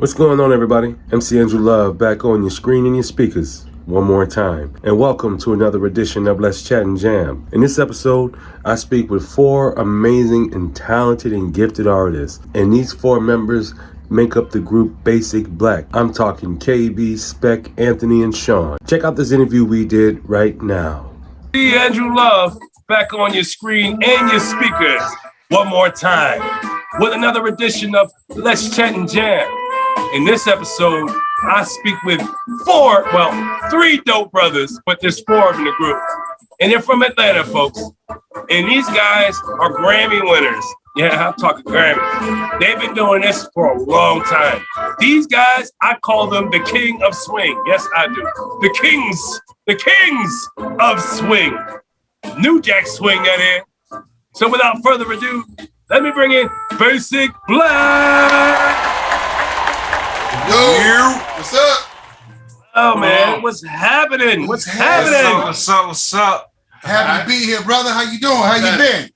What's going on, everybody? MC Andrew Love back on your screen and your speakers one more time. And welcome to another edition of Let's Chat and Jam. In this episode, I speak with four amazing and talented and gifted artists. And these four members make up the group Basic Black. I'm talking KB, Spec, Anthony, and Sean. Check out this interview we did right now. MC Andrew Love back on your screen and your speakers one more time with another edition of Let's Chat and Jam. In this episode, I speak with three dope brothers, but there's four of them in the group. And they're from Atlanta, folks. And these guys are Grammy winners. Yeah, I'm talking Grammys. They've been doing this for a long time. These guys, I call them the king of swing. Yes, I do. The kings of swing. New Jack Swing, that is. So without further ado, let me bring in Basic Black. Yo, what's up? Oh man, what's happening? What's happening? What's up? Happy to be here, brother. How you doing? How you been?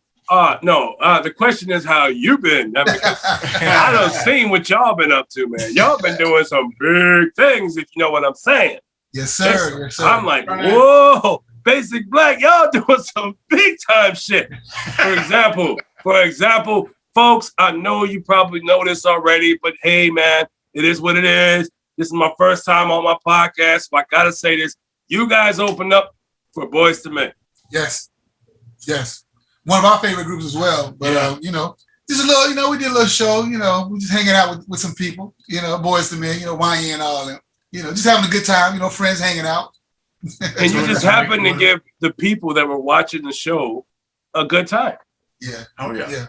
The question is how you been. I mean, I done seen what y'all been up to, man. Y'all been doing some big things, if you know what I'm saying. Yes, sir. Yes, sir. I'm like, whoa, Basic Black, y'all doing some big time shit. For example, folks, I know you probably know this already, but hey, man, it is what it is. This is my first time on my podcast, so I gotta say this. You guys opened up for Boys to Men. Yes. One of our favorite groups as well. But just a little, we did a little show, we just hanging out with some people, Boys to Men, YN and all them. Just having a good time, friends hanging out. And you just happened to give the people that were watching the show a good time. Yeah. Oh yeah.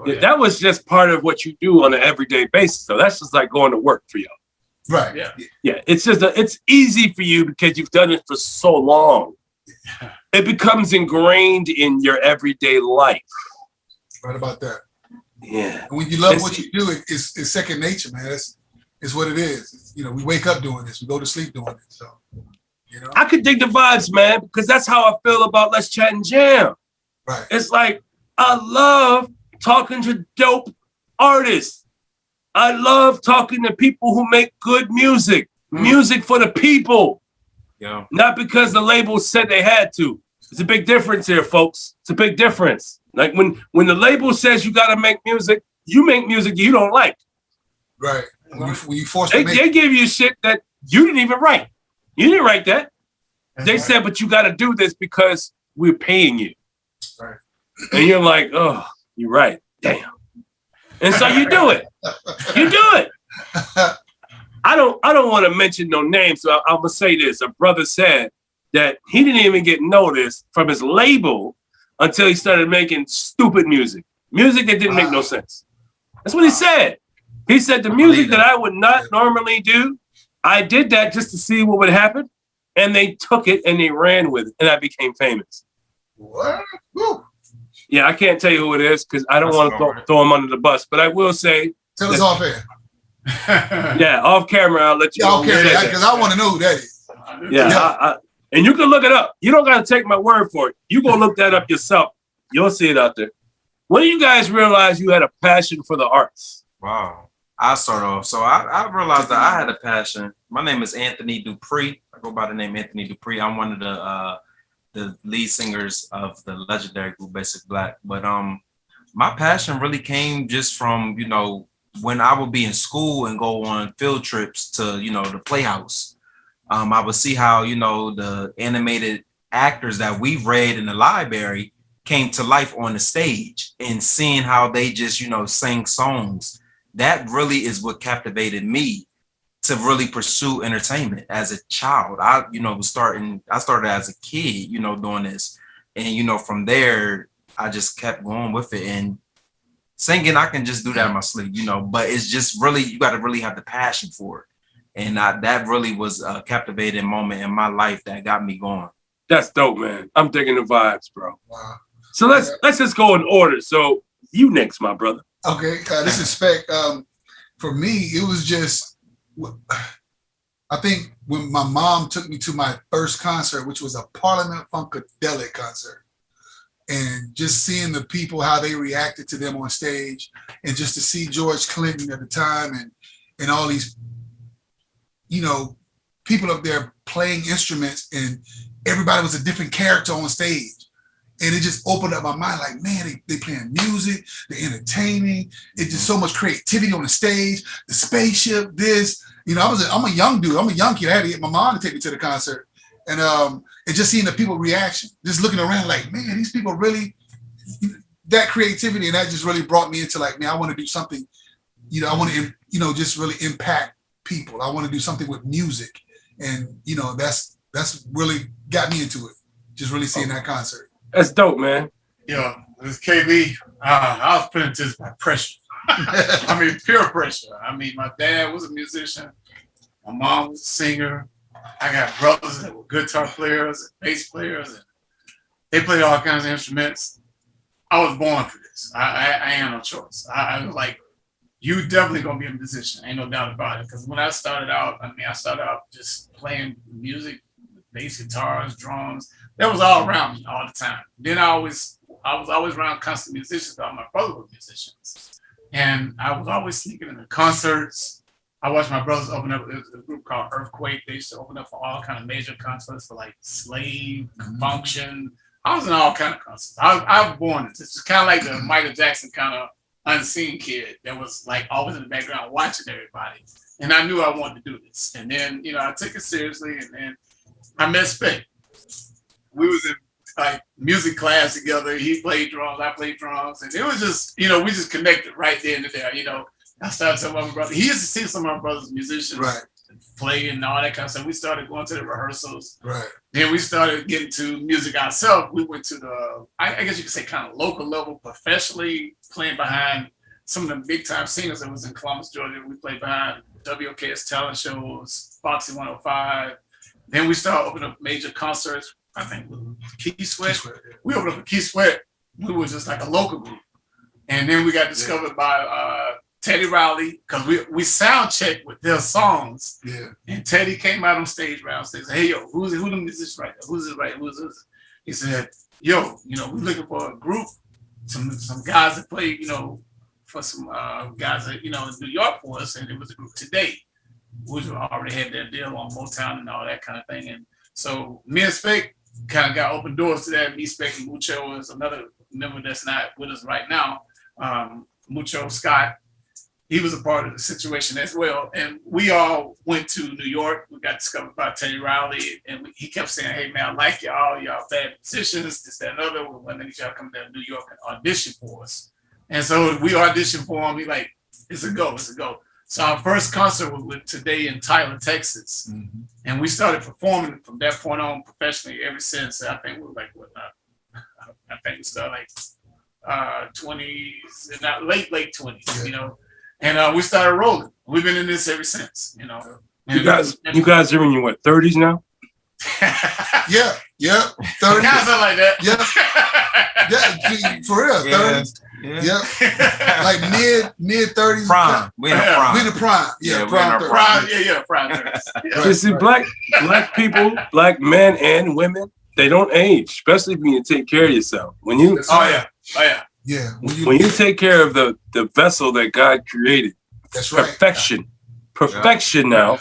Yeah, that was just part of what you do on an everyday basis. So that's just like going to work for y'all. Right. Yeah. It's just it's easy for you because you've done it for so long. It becomes ingrained in your everyday life. Right about that. Yeah. And when you love what you do, it's second nature, man. It's what it is. We wake up doing this. We go to sleep doing it. So, I could dig the vibes, man, because that's how I feel about Let's Chat and Jam. Right. It's like I love talking to dope artists. I love talking to people who make good music. Music for the people. Yeah. Not because the label said they had to. It's a big difference here, folks. It's a big difference. Like when the label says you gotta make music, you make music you don't like. Right. When you force to make they give you shit that you didn't even write. You didn't write that. They said, but you gotta do this because we're paying you. Right. And you're like, oh, you're right. Damn. And so you do it. You do it. I don't want to mention no names, so I'm gonna say this. A brother said that he didn't even get noticed from his label until he started making stupid music that didn't make no sense. That's what he said. He said the music that I would not normally do, I did that just to see what would happen, and they took it and they ran with it, and I became famous. What? Woo. Yeah, I can't tell you who it is because I don't want to throw him under the bus, but I will say. Tell us off air. Yeah, off camera, I'll let you know. Off camera, because I want to know who that is. Yeah. And you can look it up. You don't got to take my word for it. You go look that up yourself. You'll see it out there. When do you guys realize you had a passion for the arts? Wow. I'll start off. So I realized that I had a passion. My name is Anthony Dupree. I go by the name Anthony Dupree. I'm one of the lead singers of the legendary group Basic Black. But my passion really came just from, when I would be in school and go on field trips to, the Playhouse. I would see how, the animated actors that we've read in the library came to life on the stage, and seeing how they just, sang songs. That really is what captivated me to really pursue entertainment as a child. I started as a kid, doing this. And, from there, I just kept going with it. And singing, I can just do that in my sleep, but it's just really, you got to really have the passion for it. And that really was a captivating moment in my life that got me going. That's dope, man. I'm digging the vibes, bro. Wow. So let's just go in order. So you next, my brother. Okay, this is Spec. For me, it was just, I think when my mom took me to my first concert, which was a Parliament Funkadelic concert, and just seeing the people, how they reacted to them on stage, and just to see George Clinton at the time, and all these, people up there playing instruments, and everybody was a different character on stage. And it just opened up my mind, like, man, they playing music, they're entertaining. It's just so much creativity on the stage, the spaceship, this. I'm a young dude. I'm a young kid. I had to get my mom to take me to the concert. And just seeing the people reaction, just looking around like, man, these people really, that creativity, and that just really brought me into like, man, I want to do something, I want to, just really impact people. I want to do something with music. And, that's really got me into it. Just really seeing that concert. That's dope, man. Yeah, this KB, I was put into this by pressure. I mean, pure pressure. I mean, my dad was a musician. My mom was a singer. I got brothers that were guitar players and bass players, and they played all kinds of instruments. I was born for this. I had no choice. I was like, you definitely gonna be a musician. Ain't no doubt about it. Because when I started out just playing music, bass guitars, drums. That was all around me all the time. Then I was always around constant musicians. All my brothers were musicians, and I was always sneaking into concerts. I watched my brothers open up a group called Earthquake. They used to open up for all kind of major concerts for like Slave, Function. I was in all kind of concerts. I was born this. It's kind of like the Michael Jackson kind of unseen kid that was like always in the background watching everybody. And I knew I wanted to do this. And then, I took it seriously, and then I met Spec. We was in like music class together. He played drums, I played drums, and it was just, we just connected right there and there. I started telling my brother. He used to see some of my brothers musicians play and all that kind of stuff. We started going to the rehearsals. Right. Then we started getting to music ourselves. We went to the, I guess you could say, kind of local level, professionally playing behind some of the big time singers that was in Columbus, Georgia. We played behind WKS talent shows, Foxy 105. Then we started opening up major concerts. I think with Key Sweat. We opened up with Key Sweat. We were just like a local group. And then we got discovered by Teddy Riley, because we sound checked with their songs. Yeah. And Teddy came out on stage, said, hey, yo, who the musician right there? Who's this right? Who's this? He said, yo, we're looking for a group, some guys that play, for some guys that, in New York for us. And it was a group Today, which already had their deal on Motown and all that kind of thing. And so me and Spec kind of got open doors to that. Me, Spec, and Mucho is another member that's not with us right now. Mucho Scott, he was a part of the situation as well. And we all went to New York. We got discovered by Teddy Riley, and he kept saying, hey man, I like y'all bad musicians, this, that, and other. When did y'all come to New York and audition for us? And so we auditioned for him. We like, it's a go. So our first concert was with Today in Tyler, Texas. Mm-hmm. And we started performing from that point on professionally ever since. I think we were like, I think we started like 20s, not late 20s, And we started rolling. We've been in this ever since, And you guys are in your 30s now? Yeah. 30. Guys are like that. Yeah, for real. 30s. Yeah. Like mid 30s. Prime. We in the prime. We in the prime. Yeah, prime. Prime 30s. You see, black people, black men and women, they don't age, especially when you take care of yourself. When you Yeah. When you take care of the vessel that God created, that's right. Perfection now.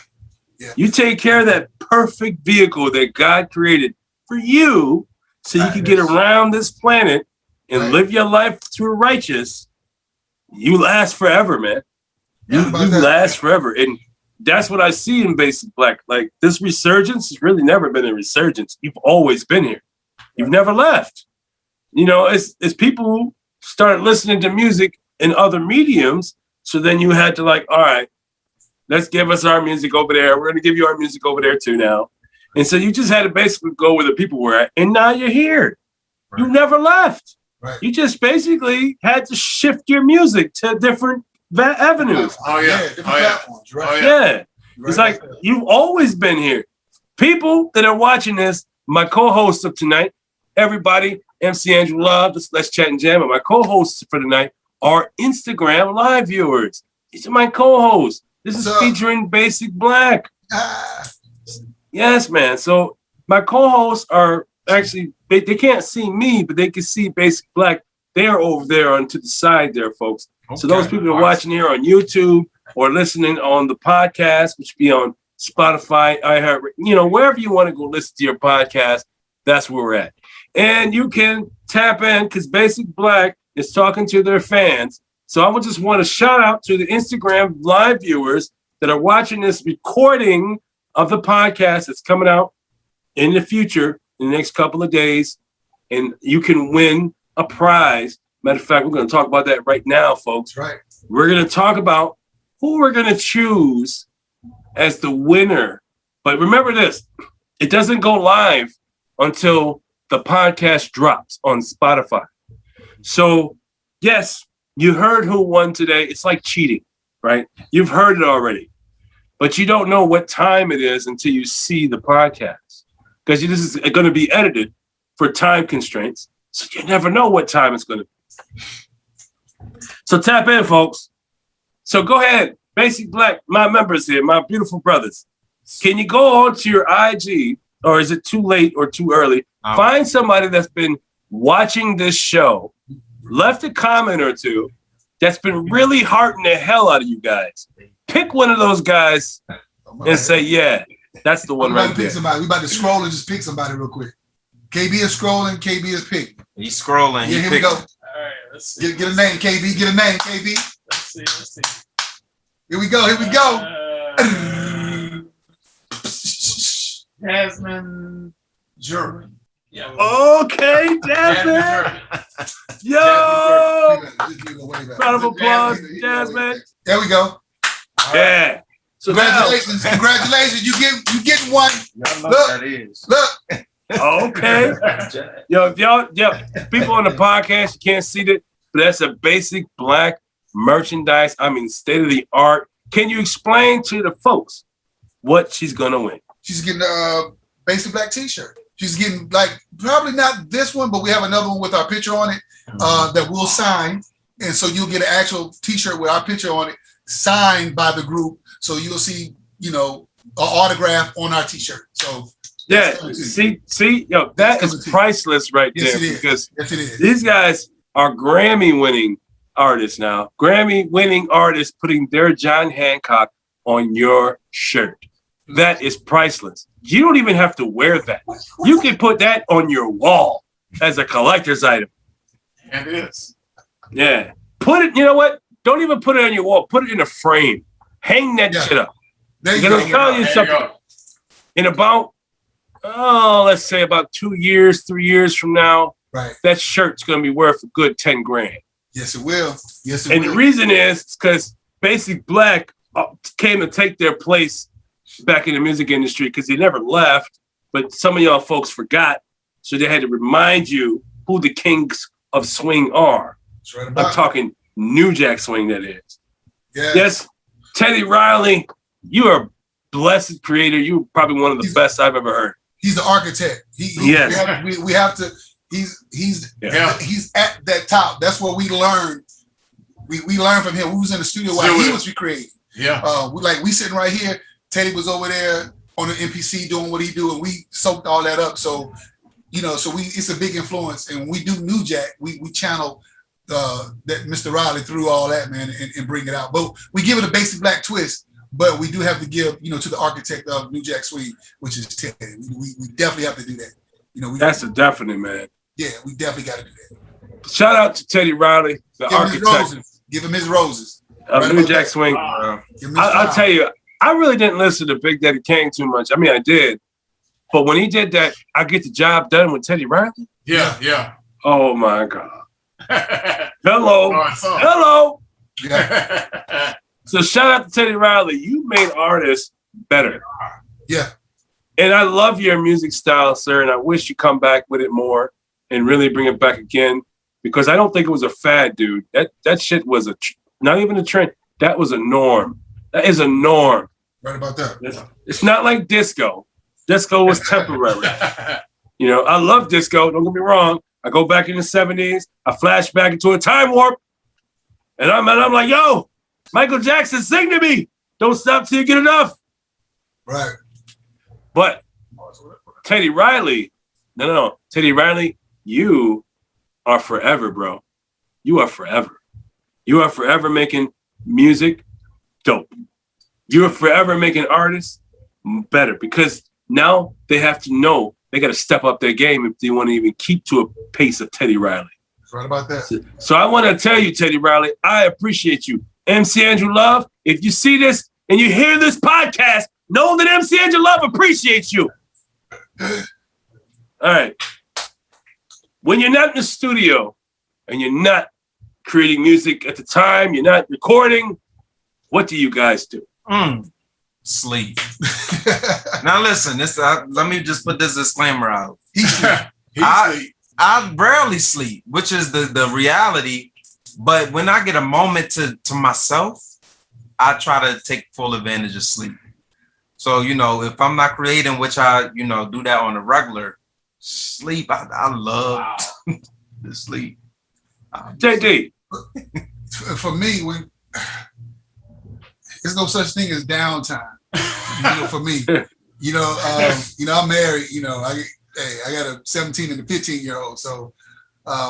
Yeah. You take care of that perfect vehicle that God created for you so you can get around this planet and live your life through righteous. You last forever, man. You last forever. And that's what I see in Basic Black. Like, this resurgence has really never been a resurgence. You've always been here. You've never left. It's people who started listening to music in other mediums. So then you had to all right, let's give us our music over there. We're going to give you our music over there too now. And so you just had to basically go where the people were at. And now you're here. Right. You never left. Right. You just basically had to shift your music to different avenues. Different platforms. Right. Yeah. It's like, you've always been here. People that are watching this, my co-host of tonight, everybody, MC Andrew Love, Let's Chat and Jam, and my co-hosts for tonight are Instagram live viewers. These are my co-hosts. This is featuring Basic Black. Yes, man. So my co-hosts are actually, they can't see me, but they can see Basic Black. They're over there onto the side there, folks. Okay. So those people that are watching here on YouTube, or listening on the podcast, which be on Spotify, iHeartRadio, wherever you want to go listen to your podcast, that's where we're at. And you can tap in because Basic Black is talking to their fans. So I would just want to shout out to the Instagram live viewers that are watching this recording of the podcast that's coming out in the future, in the next couple of days. And you can win a prize. Matter of fact, we're going to talk about that right now, folks. Right. We're going to talk about who we're going to choose as the winner. But remember this, it doesn't go live until the podcast drops on Spotify. So, yes, you heard who won today. It's like cheating, right? You've heard it already. But you don't know what time it is until you see the podcast. Because this is going to be edited for time constraints. So you never know what time it's going to be. So tap in, folks. So go ahead. Basic Black, my members here, my beautiful brothers. Can you go on to your IG, or is it too late or too early? Find somebody that's been watching this show, left a comment or two, that's been really hearting the hell out of you guys. Pick one of those guys and say, yeah, that's the one right there. We about to scroll and just pick somebody real quick. KB is scrolling, KB is picking. He's scrolling. Yeah, here we go. All right, let's see. Get a name, KB. Get a name, KB. Let's see. Here we go. Jasmine Jury. Yeah. Okay, Jasmine. Yo! Round of applause, Jasmine. There we go. Yeah. So Congratulations. You getting one. Look. Okay. Yo, if y'all, people on the podcast, you can't see that, but that's a Basic Black merchandise. I mean, state of the art. Can you explain to the folks what she's gonna win? She's getting a Basic Black t-shirt. She's getting probably not this one, but we have another one with our picture on it that we'll sign. And so you'll get an actual t-shirt with our picture on it, signed by the group. So you'll see, an autograph on our t-shirt. So yeah, see, yo, that is priceless right there. Because yes, it is. These guys are Grammy-winning artists now. Grammy-winning artists putting their John Hancock on your shirt. That is priceless. You don't even have to wear that. You can put that on your wall as a collector's item. And it is. Yeah. Put it, you know what? Don't even put it on your wall. Put it in a frame. Hang that shit up. Because I'm telling you something. In about, let's say about 2 years, 3 years from now, right, that shirt's going to be worth a good 10 grand. Yes, it will. And the reason is because Basic Black came to take their place back in the music industry because they never left, but some of y'all folks forgot. So they had to remind you who the kings of swing are. Right, I'm talking New Jack Swing, that is. Yes. Yes, Teddy Riley, you are a blessed creator. You're probably one of the best I've ever heard. He's the architect. Yes. We have to. He's at that top. That's what we learned. We learned from him. We was in the studio while he was recreating. Yeah. We sitting right here. Teddy was over there on the MPC doing what he do, and we soaked all that up. So, it's a big influence. And when we do New Jack, we channel that Mr. Riley through all that, man, and bring it out. But we give it a Basic Black twist. But we do have to give, to the architect of New Jack Swing, which is Teddy. We definitely have to do that. That's a definite, man. Yeah, we definitely got to do that. Shout out to Teddy Riley, the architect. Give him his roses. Of New Jack Swing. I'll tell you, I really didn't listen to Big Daddy Kane too much. I mean, I did. But when he did that, I Get the Job Done with Teddy Riley. Yeah. Oh, my God. Hello. Yeah. So shout out to Teddy Riley. You made artists better. Yeah. And I love your music style, sir. And I wish you come back with it more and really bring it back again. Because I don't think it was a fad, dude. That shit was not even a trend. That was a norm. That is a norm. Right about that. It's not like disco. Disco was temporary. I love disco. Don't get me wrong. I go back in the 70s. I flash back into a time warp. And I'm like, yo, Michael Jackson, sing to me. Don't stop till you get enough. Right. But Teddy Riley, no. Teddy Riley, you are forever, bro. You are forever. You are forever making music dope. You're forever making artists better because now they have to know they got to step up their game if they want to even keep to a pace of Teddy Riley. Right about that. So I want to tell you, Teddy Riley, I appreciate you. MC Andrew Love, if you see this and you hear this podcast, know that MC Andrew Love appreciates you. All right. When you're not in the studio and you're not creating music at the time, you're not recording, what do you guys do? Sleep. Now listen, let me just put this disclaimer out. I rarely sleep, which is the reality. But when I get a moment to myself, I try to take full advantage of sleep. So, if I'm not creating, which I, do that on a regular, sleep, I love to sleep. JD. For me, there's no such thing as downtime. For me, I'm married. I got a 17 and a 15-year-old. So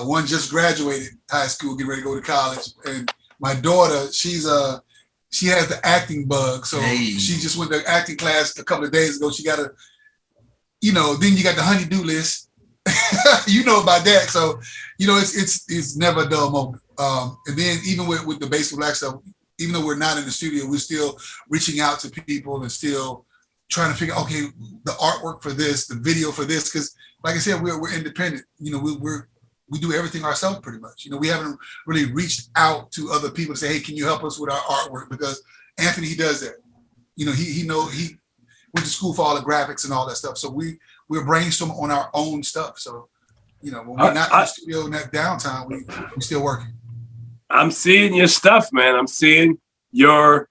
one just graduated high school, getting ready to go to college, and my daughter, she has the acting bug. So she just went to acting class a couple of days ago. She got then you got the honey-do list. You know about that. So, it's never a dull moment. And then even with the Basic Black stuff, even though we're not in the studio, we're still reaching out to people and still trying to figure out, okay, the artwork for this, the video for this, because like I said, we're independent. We do everything ourselves pretty much. We haven't really reached out to other people to say, hey, can you help us with our artwork? Because Anthony, he does that. He went to school for all the graphics and all that stuff. So we're brainstorming on our own stuff. So, when we're not in the studio in that downtime, we're still working. I'm seeing your stuff, man. I'm seeing your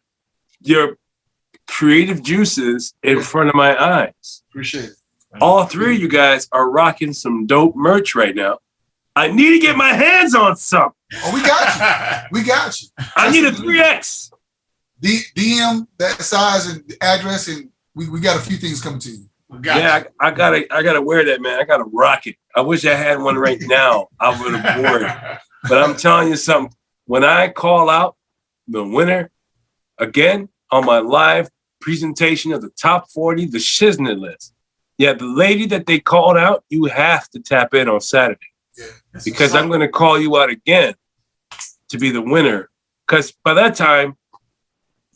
creative juices in front of my eyes. Appreciate it. All three of you guys are rocking some dope merch right now. I need to get my hands on some. Oh, we got you. We got you. I need a 3X. DM that size and address, and we got a few things coming to you. I gotta wear that, man. I gotta rock it. I wish I had one right now. I would have worn it. But I'm telling you something. When I call out the winner again on my live presentation of the top 40, the Shiznit list. Yeah, the lady that they called out, you have to tap in on Saturday. Yeah, because I'm going to call you out again to be the winner. Because by that time,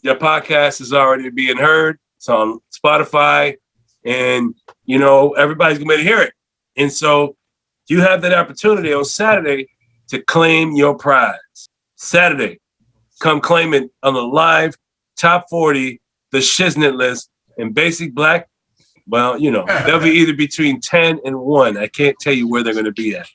your podcast is already being heard. It's on Spotify, and everybody's going to be able to hear it. And so you have that opportunity on Saturday to claim your prize. Saturday, come claim it on the live top 40, the Shiznit list, and Basic Black. Well, they'll be either between 10 and 1. I can't tell you where they're going to be at.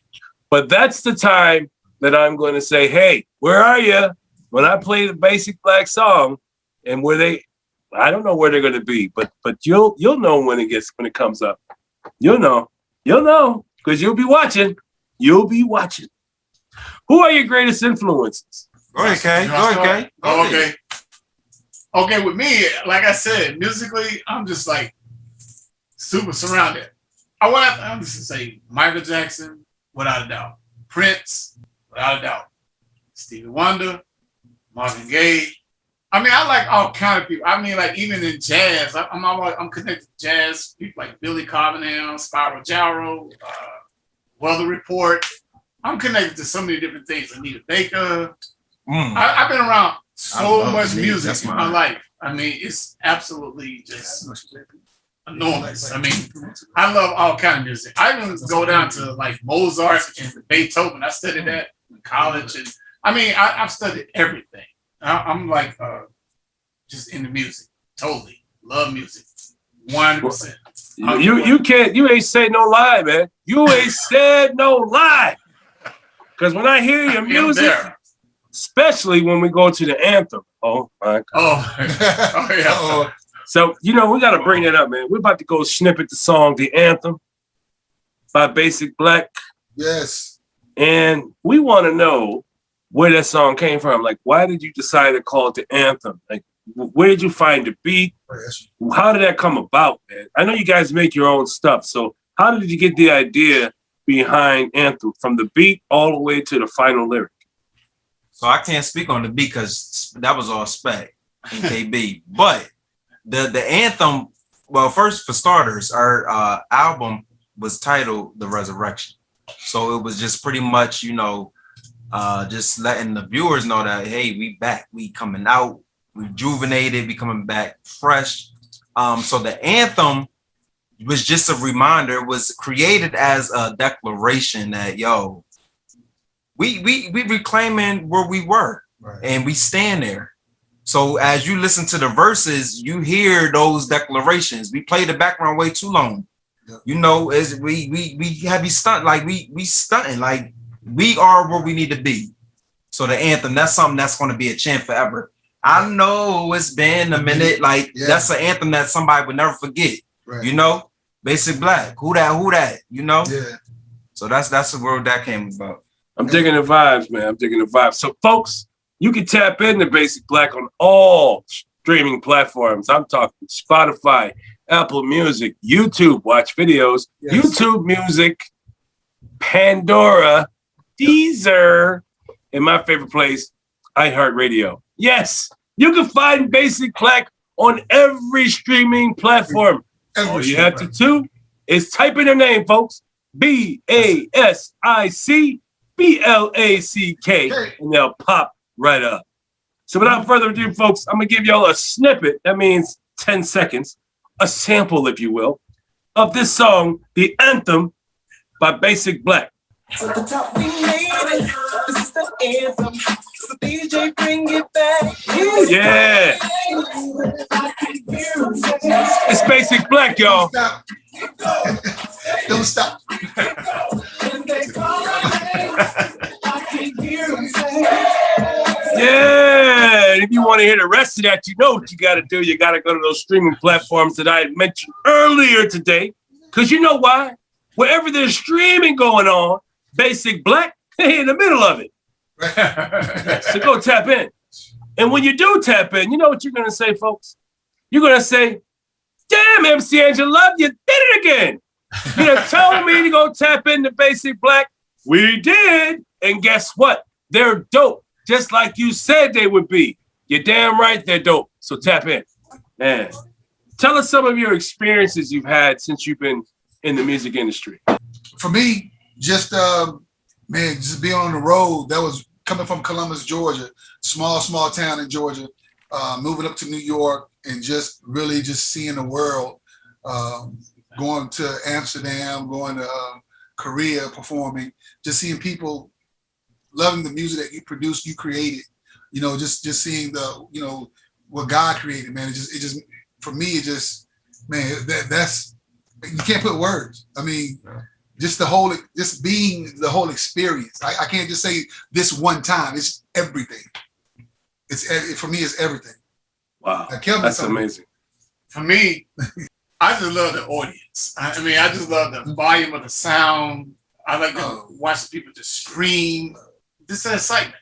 But that's the time that I'm going to say, hey, where are you? When I play the Basic Black song, and I don't know where they're going to be, but you'll know when it comes up. You'll know, because you'll be watching. Who are your greatest influences? Go ahead, Kay. Okay, with me, like I said, musically, I'm just like super surrounded. I'm just to say Michael Jackson, without a doubt. Prince, without a doubt. Stevie Wonder, Marvin Gaye. I mean, I like all kind of people. I mean, like even in jazz, I'm connected to jazz people like Billy Carbonell, Spyro Gyro, Weather Report. I'm connected to so many different things. Anita Baker. I've been around so much music in my life. I mean, it's absolutely just enormous. I mean, I love all kind of music. I even go down to like Mozart and Beethoven. I studied that in college, and I mean, I've studied everything. I'm like just into music. Totally love music. 100%. You ain't said no lie, man. You ain't said no lie. Because when I hear your music, especially when we go to the anthem, oh my God. Oh yeah. So, we got to bring that up, man. We're about to go snippet the song, The Anthem by Basic Black. Yes. And we want to know where that song came from. Like, why did you decide to call it The Anthem? Like, where did you find the beat? How did that come about, man? I know you guys make your own stuff. So how did you get the idea behind Anthem from the beat all the way to the final lyric? So I can't speak on the beat because that was all Spec. in KB. But the anthem, well, first for starters, our album was titled The Resurrection. So it was just pretty much, just letting the viewers know that, hey, we back, we coming out, rejuvenated, we coming back fresh. So the anthem was just a reminder, was created as a declaration that, yo, we reclaiming where we were, right, and we stand there. So as you listen to the verses, you hear those declarations. We played the background way too long. Yep. As we have you stunt, like we stunting, like we are where we need to be. So the anthem, that's something that's going to be a chant forever. I know it's been a minute. Like that's an anthem that somebody would never forget. Right. Basic Black. Who that? Yeah. So that's the word that came about. I'm digging the vibes, man. I'm digging the vibes. So, folks, you can tap into Basic Black on all streaming platforms. I'm talking Spotify, Apple Music, YouTube, watch videos, YouTube Music, Pandora, Deezer, and my favorite place, iHeartRadio. Yes, you can find Basic Black on every streaming platform. All you have to do is type in their name, folks. BASIC BLACK, and they'll pop right up. So without further ado, folks, I'm going to give y'all a snippet. That means 10 seconds, a sample, if you will, of this song, the anthem by Basic Black. At the top we made it. This is the anthem. So DJ, bring it back. Yeah. It's Basic Black, y'all. Don't stop. Yeah, and if you want to hear the rest of that, you know what you got to do. You got to go to those streaming platforms that I had mentioned earlier today. Because you know why? Wherever there's streaming going on, Basic Black, in the middle of it. So go tap in. And when you do tap in, you know what you're going to say, folks? You're going to say, damn, MC Angel Love, you did it again. You done told me to go tap into Basic Black. We did. And guess what? They're dope. Just like you said they would be. You're damn right they're dope. So tap in. Man, tell us some of your experiences you've had since you've been in the music industry. For me, just being on the road. That was coming from Columbus, Georgia, small town in Georgia, moving up to New York and just really just seeing the world, going to Amsterdam, going to Korea, performing, just seeing people loving the music that you produced, you created, just seeing the, what God created, man. It just, for me, that's, you can't put words. I mean, just being the whole experience. I can't just say this one time. It's everything. For me, it's everything. Wow, Kelvin, that's amazing. For me, I just love the audience. I mean, I just love the volume of the sound. I like to watch people just scream. Just the excitement.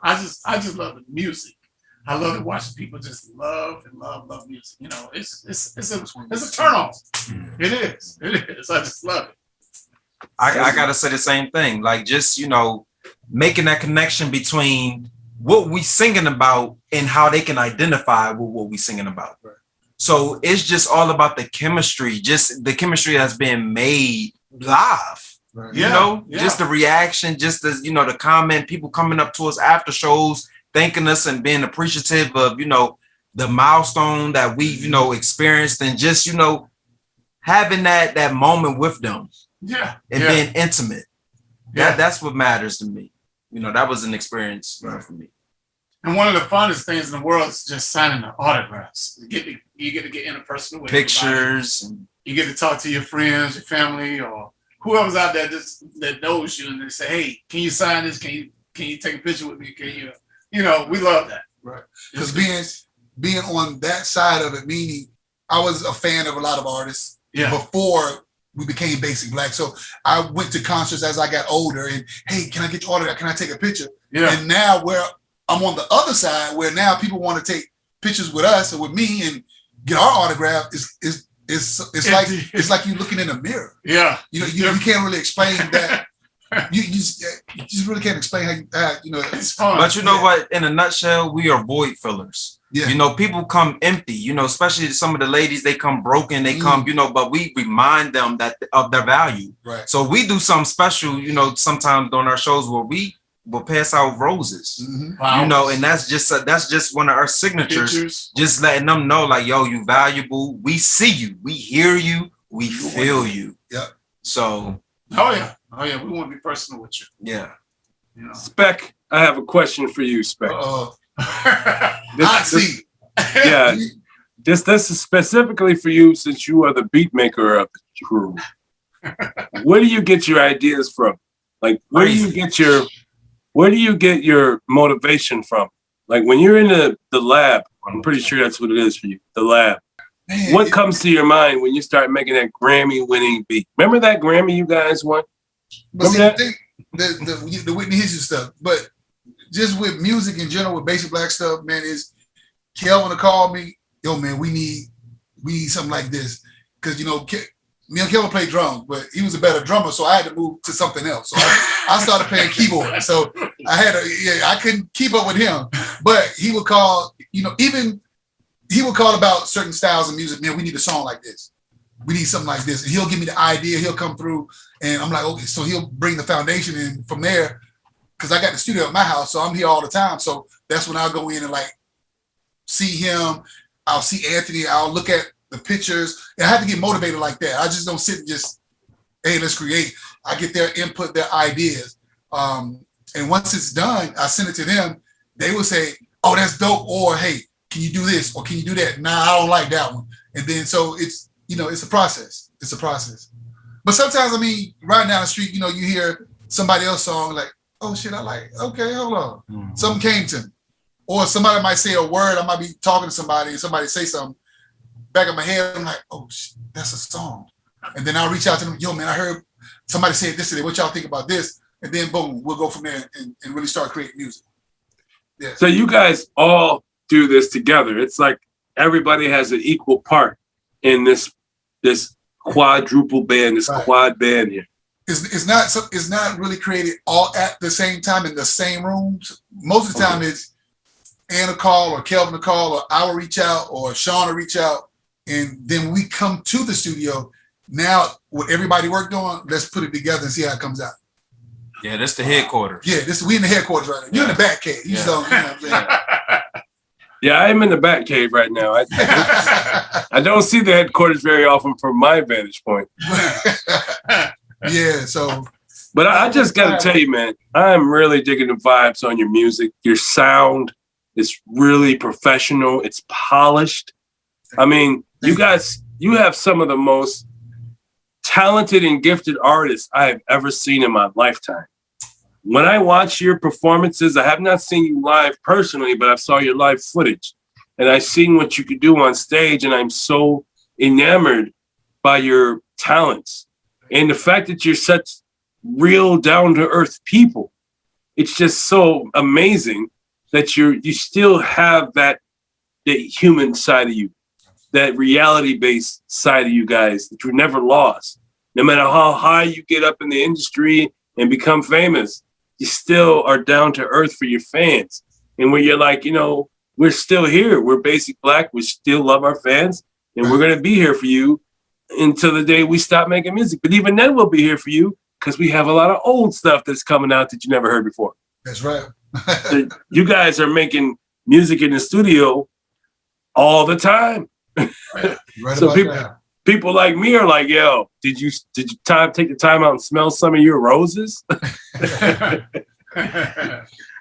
I just love the music. I love to watch people just love music. It's a turn on. It is. I just love it. I gotta say the same thing. Like just making that connection between what we singing about and how they can identify with what we singing about. Right. So it's just all about the chemistry, just the chemistry that's being made live. Right. Just the reaction, just the the comment, people coming up to us after shows, thanking us and being appreciative of the milestone that we've experienced, and just having that moment with them. Yeah. And being intimate. Yeah. That's what matters to me. That was an experience for me. And one of the funnest things in the world is just signing the autographs. You get to get interpersonal with pictures. And you get to talk to your friends, your family, or whoever's out there that knows you, and they say, "Hey, can you sign this? Can you take a picture with me? Can you?" We love that. Right. Because being on that side of it, meaning I was a fan of a lot of artists before we became Basic Black. So I went to concerts as I got older, and hey, can I get your autograph? Can I take a picture? Yeah. And now where I'm on the other side, where now people want to take pictures with us or with me and get our autograph, it's like you looking in a mirror. Yeah. You can't really explain that. You just really can't explain how it's fun. But what? In a nutshell, we are void fillers. Yeah. You know, people come empty, you know, especially some of the ladies, they come broken, they come, you know, but we remind them that of their value. Right. So we do something special, you know, sometimes during our shows where we will pass out roses, you know, and that's just one of our signatures. Pictures. Just letting them know, like, yo, you valuable. We see you, we hear you, we feel you. Yep. So. Oh yeah. We want to be personal with you. Yeah. You know. Spec, I have a question for you, Spec. I see. Yeah. This is specifically for you since you are the beat maker of the crew. Where do you get your ideas from? Like, where do you get your motivation from? Like when you're in the lab, I'm pretty sure that's what it is for you, the lab. Man, What comes to your mind when you start making that Grammy-winning beat? Remember that Grammy you guys won? But see, Remember the Whitney Houston stuff, but just with music in general, with basic black stuff, man, is Kelvin to call me, yo, man, we need something like this, because you know, me and Kelvin played drums, but he was a better drummer, so I had to move to something else. So I started playing keyboard, so I couldn't keep up with him, but he would call, you know, even he would call about certain styles of music. Man, we need a song like this. We need something like this. And he'll give me the idea. He'll come through. And I'm like, okay, so he'll bring the foundation in from there. Because I got the studio at my house, so I'm here all the time. So that's when I'll go in and like see him. I'll see Anthony. I'll look at the pictures. And I have to get motivated like that. I just don't sit and just, hey, let's create. I get their input, their ideas. And once it's done, I send it to them. They will say, oh, that's dope. Or, hey, can you do this? Or can you do that? Nah, I don't like that one. And then, so it's, you know, it's a process. It's a process. But sometimes, I mean, riding down the street, you know, you hear somebody else's song like, oh shit, I like, okay, hold on. Something came to me. Or somebody might say a word, I might be talking to somebody and somebody say something. Back in my head, I'm like, oh shit, that's a song. And then I'll reach out to them, yo man, I heard somebody say this today, what y'all think about this? And then boom, we'll go from there and really start creating music. Yeah. So you guys all do this together. It's like everybody has an equal part in this quadruple band, this quad band here. It's not really created all at the same time in the same rooms. Most of the time it's Anna call or Kelvin to call, or I will reach out, or Sean will reach out, and then we come to the studio. Now what everybody worked on, let's put it together and see how it comes out. Yeah, that's the headquarters. Yeah, we in the headquarters right now. You're in the back cave. You know what I'm saying? Yeah, I'm in the back cave right now. I don't see the headquarters very often from my vantage point. Yeah, so. But I just got to tell you, man, I'm really digging the vibes on your music. Your sound is really professional. It's polished. I mean, you guys, you have some of the most talented and gifted artists I have ever seen in my lifetime. When I watch your performances, I have not seen you live personally, but I saw your live footage and I've seen what you could do on stage, and I'm so enamored by your talents and the fact that you're such real down-to-earth people. It's just so amazing that you still have that human side of you, that reality-based side of you guys that you never lost. No matter how high you get up in the industry and become famous, you still are down to earth for your fans. And where you're like, you know, we're still here. We're basic black. We still love our fans. And we're going to be here for you until the day we stop making music. But even then we'll be here for you because we have a lot of old stuff that's coming out that you never heard before. That's right. So you guys are making music in the studio all the time. Right So people like me are like, yo, did you take the time out and smell some of your roses?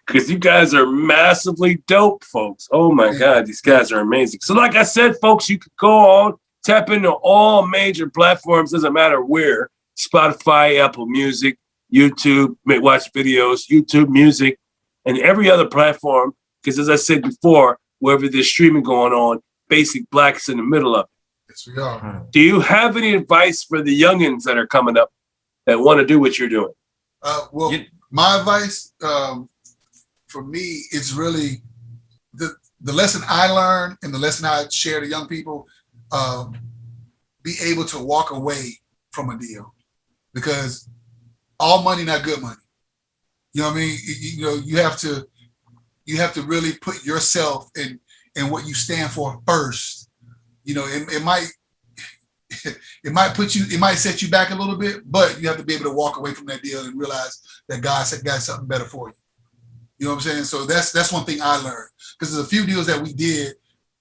Because you guys are massively dope, folks. Oh my God, these guys are amazing. So like I said, folks, you could go on, tap into all major platforms, doesn't matter where, Spotify, Apple Music, YouTube, watch videos, YouTube Music, and every other platform. Because as I said before, wherever there's streaming going on, Basic Black's in the middle of it. Yes, we are. Do you have any advice for the youngins that are coming up that want to do what you're doing? Well, my advice for me is really the lesson I learned and the lesson I share to young people, be able to walk away from a deal, because all money not good money. You know what I mean? You know, you have to really put yourself and what you stand for first, you know, it might it might set you back a little bit, but you have to be able to walk away from that deal and realize that God got something better for you. You know what I'm saying? So that's one thing I learned, because there's a few deals that we did,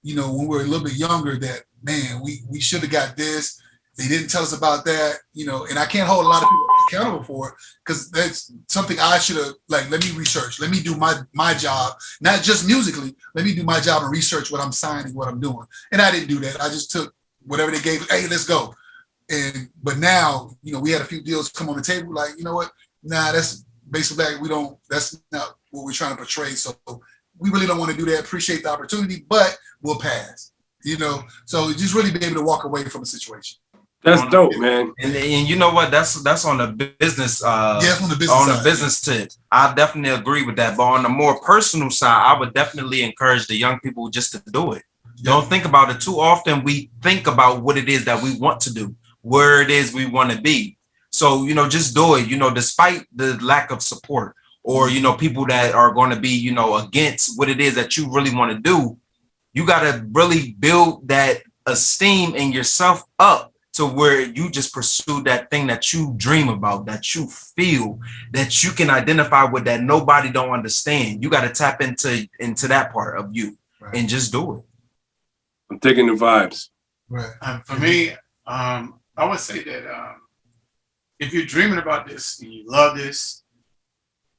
you know, when we were a little bit younger that, man, we should have got this. They didn't tell us about that, you know, and I can't hold a lot of people accountable for it, because that's something I should have, like, let me research. Let me do my job, not just musically. Let me do my job and research what I'm signing, what I'm doing. And I didn't do that. I just took whatever they gave. Hey, let's go. But now, you know, we had a few deals come on the table. Like, you know what? Nah, that's basically like, that's not what we're trying to portray. So we really don't want to do that. Appreciate the opportunity, but we'll pass. You know, so just really be able to walk away from a situation. That's dope, man. And you know what? That's on the business. On the business tip, I definitely agree with that. But on the more personal side, I would definitely encourage the young people just to do it. Don't think about it too often. We think about what it is that we want to do, where it is we want to be. So, you know, just do it, you know, despite the lack of support, or, you know, people that are going to be, you know, against what it is that you really want to do. You got to really build that esteem in yourself up to where you just pursue that thing that you dream about, that you feel, that you can identify with, that nobody don't understand. You got to tap into that part of you, right, and just do it. I'm taking the vibes. Right. For me, I would say that if you're dreaming about this and you love this,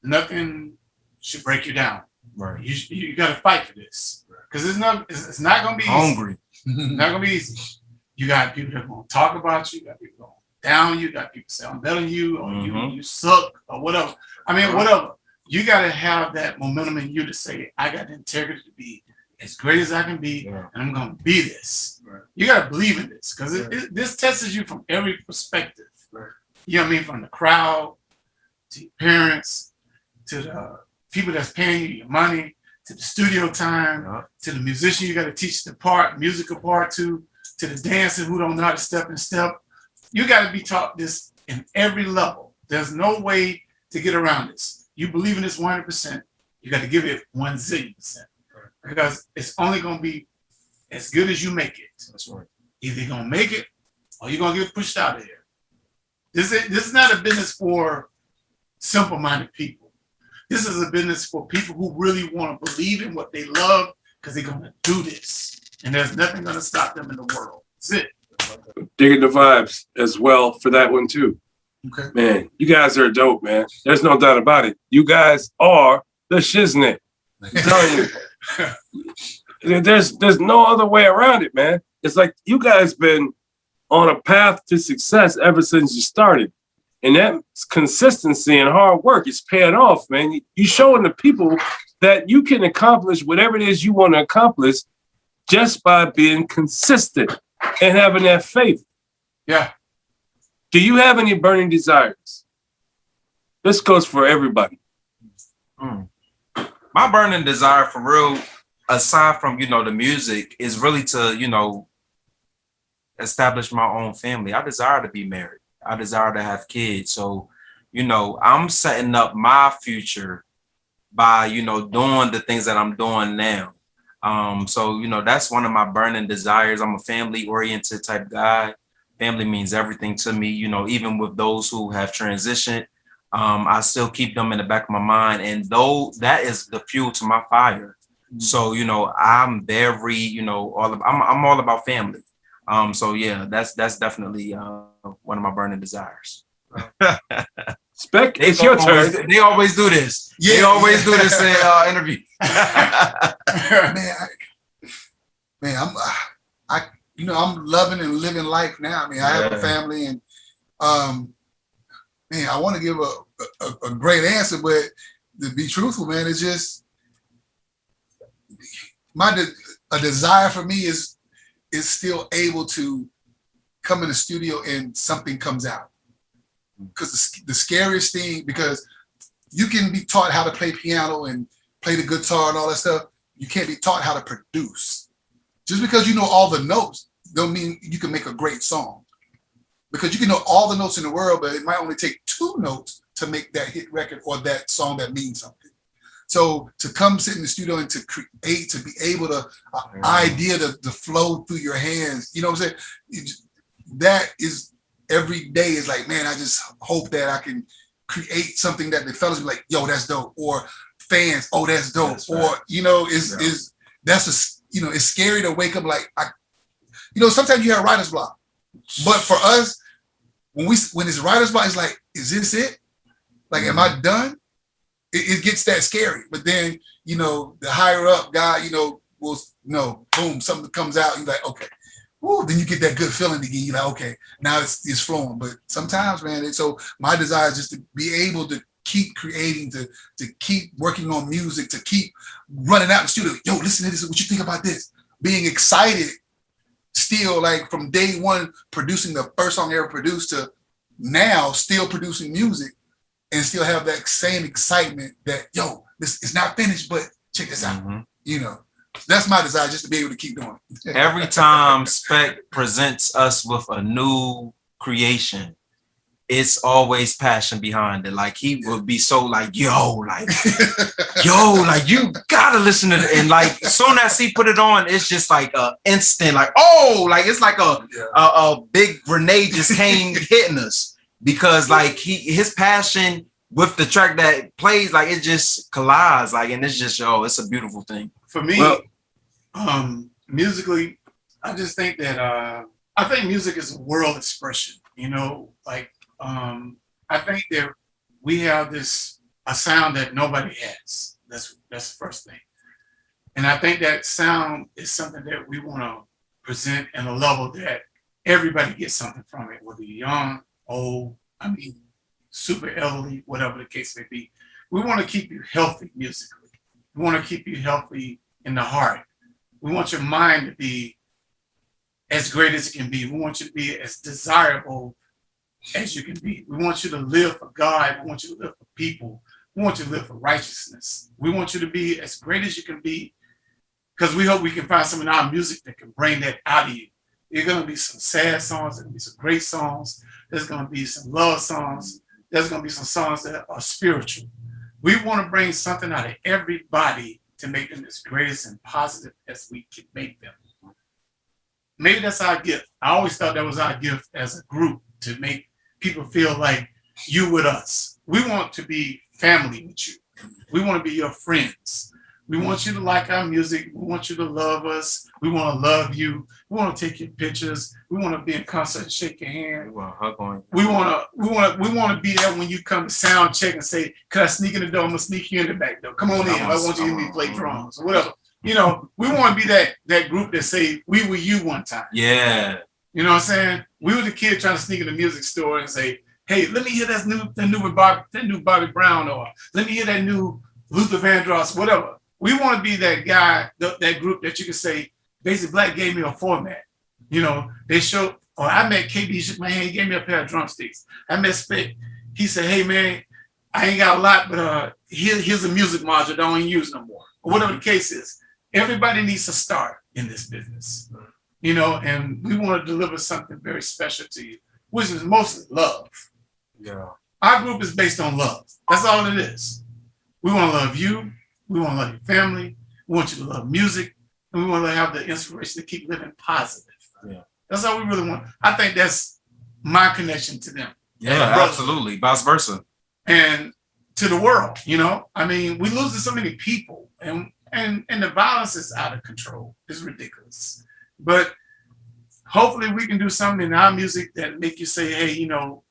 nothing should break you down. Right. You got to fight for this, because it's not going to be hungry. Easy. Not going to be easy. You got people that are going to talk about you. You got people going down you. You got people say I'm better than you, or you suck, or whatever. I mean, whatever. You got to have that momentum in you to say, I got the integrity to be as great as I can be, and I'm going to be this. Right. You got to believe in this, because this tests you from every perspective. Right. You know what I mean? From the crowd, to your parents, to the people that's paying you your money, to the studio time, to the musician you got to teach the musical part to the dancer who don't know how to step in step. You got to be taught this in every level. There's no way to get around this. You believe in this 100%, you got to give it 1 zillion%. Because it's only going to be as good as you make it. That's right. Either you're going to make it, or you're going to get pushed out of here. This is not a business for simple-minded people. This is a business for people who really want to believe in what they love, because they're going to do this. And there's nothing going to stop them in the world. That's it. Digging the vibes as well for that one too. Okay. Man, you guys are dope, man. There's no doubt about it. You guys are the shiznit. I'm telling you. There's no other way around it, man. It's like you guys been on a path to success ever since you started. And that consistency and hard work is paying off, man. You showing the people that you can accomplish whatever it is you want to accomplish just by being consistent and having that faith. Yeah. Do you have any burning desires? This goes for everybody. My burning desire for real, aside from, you know, the music, is really to, you know, establish my own family. I desire to be married. I desire to have kids. So, you know, I'm setting up my future by, you know, doing the things that I'm doing now. So, you know, that's one of my burning desires. I'm a family oriented type guy. Family means everything to me, you know, even with those who have transitioned. I still keep them in the back of my mind. And though that is the fuel to my fire. So, you know, I'm very, you know, I'm all about family. So yeah, that's definitely one of my burning desires. Spec, it's your turn. They always do this. Yeah, they always do this in interview. I'm loving and living life now. I mean, I have a family, and I want to give a great answer, but to be truthful, man, it's just a desire for me is still able to come in the studio and something comes out. Because the scariest thing, because you can be taught how to play piano and play the guitar and all that stuff, you can't be taught how to produce. Just because you know all the notes don't mean you can make a great song. Because you can know all the notes in the world, but it might only take 2 notes to make that hit record or that song that means something. So to come sit in the studio and to create, to be able to idea to flow through your hands, you know what I'm saying? That is every day is like, man, I just hope that I can create something that the fellas be like, yo, that's dope, or fans, oh, that's dope, that's right. Or you know, is that's a, you know, it's scary to wake up like, you know, sometimes you have writer's block, but for us, when it's writer's block, it's like, is this it? Like, am I done? It gets that scary. But then, you know, the higher up guy, you know, will know, boom, something comes out, you're like, okay. Woo, then you get that good feeling again. You're like, okay, now it's flowing. But sometimes, man, so my desire is just to be able to keep creating, to keep working on music, to keep running out in the studio. Yo, listen to this. What you think about this? Being excited still, like from day one, producing the first song I ever produced to now still producing music and still have that same excitement that, yo, this is not finished, but check this out. Mm-hmm. You know, that's my desire, just to be able to keep doing it. Every time Spec presents us with a new creation, it's always passion behind it. Like he would be so like, yo, like you gotta listen to it. And like soon as he put it on, it's just like a instant, like, oh, like it's like a big grenade just came hitting us, because like his passion with the track that plays, like it just collides, like, and it's just, it's a beautiful thing. For me, musically, I just think that I think music is a world expression. You know, like I think that we have a sound that nobody has. That's the first thing, and I think that sound is something that we want to present in a level that everybody gets something from it, whether you're young, old, I mean, super elderly, whatever the case may be. We want to keep you healthy musically. We want to keep you healthy in the heart. We want your mind to be as great as it can be. We want you to be as desirable as you can be. We want you to live for God. We want you to live for people. We want you to live for righteousness. We want you to be as great as you can be, because we hope we can find some in our music that can bring that out of you. There's going to be some sad songs. There's going to be some great songs. There's going to be some love songs. There's going to be some songs that are spiritual. We want to bring something out of everybody to make them as great and positive as we can make them. Maybe that's our gift. I always thought that was our gift as a group, to make people feel like you with us. We want to be family with you. We want to be your friends. We want you to like our music. We want you to love us. We want to love you. We want to take your pictures. We want to be in concert and shake your hand. We want to hug on you. We want to be there when you come to sound check and say, "Can I sneak in the door? I'm gonna sneak you in the back door. Come on in. I want you to hear me play drums or whatever." You know, we want to be that group that say, "We were you one time." Yeah. You know what I'm saying? We were the kid trying to sneak in the music store and say, "Hey, let me hear that new Bobby Brown, or let me hear that new Luther Vandross, whatever." We want to be that guy, that group that you can say, Basic Black gave me a format. You know, they showed, or I met KB, he shook my hand, he gave me a pair of drumsticks. I met Spec, he said, "Hey man, I ain't got a lot, but here's a music module that I don't use no more." Or whatever the case is. Everybody needs to start in this business. You know, and we want to deliver something very special to you, which is mostly love. Yeah. Our group is based on love. That's all it is. We want to love you. We want to love your family. We want you to love music. And we want to have the inspiration to keep living positive. Yeah. That's all we really want. I think that's my connection to them. Yeah, absolutely. Vice versa. And to the world, you know, I mean, we losing so many people, and the violence is out of control. It's ridiculous. But hopefully we can do something in our music that make you say, hey, you know,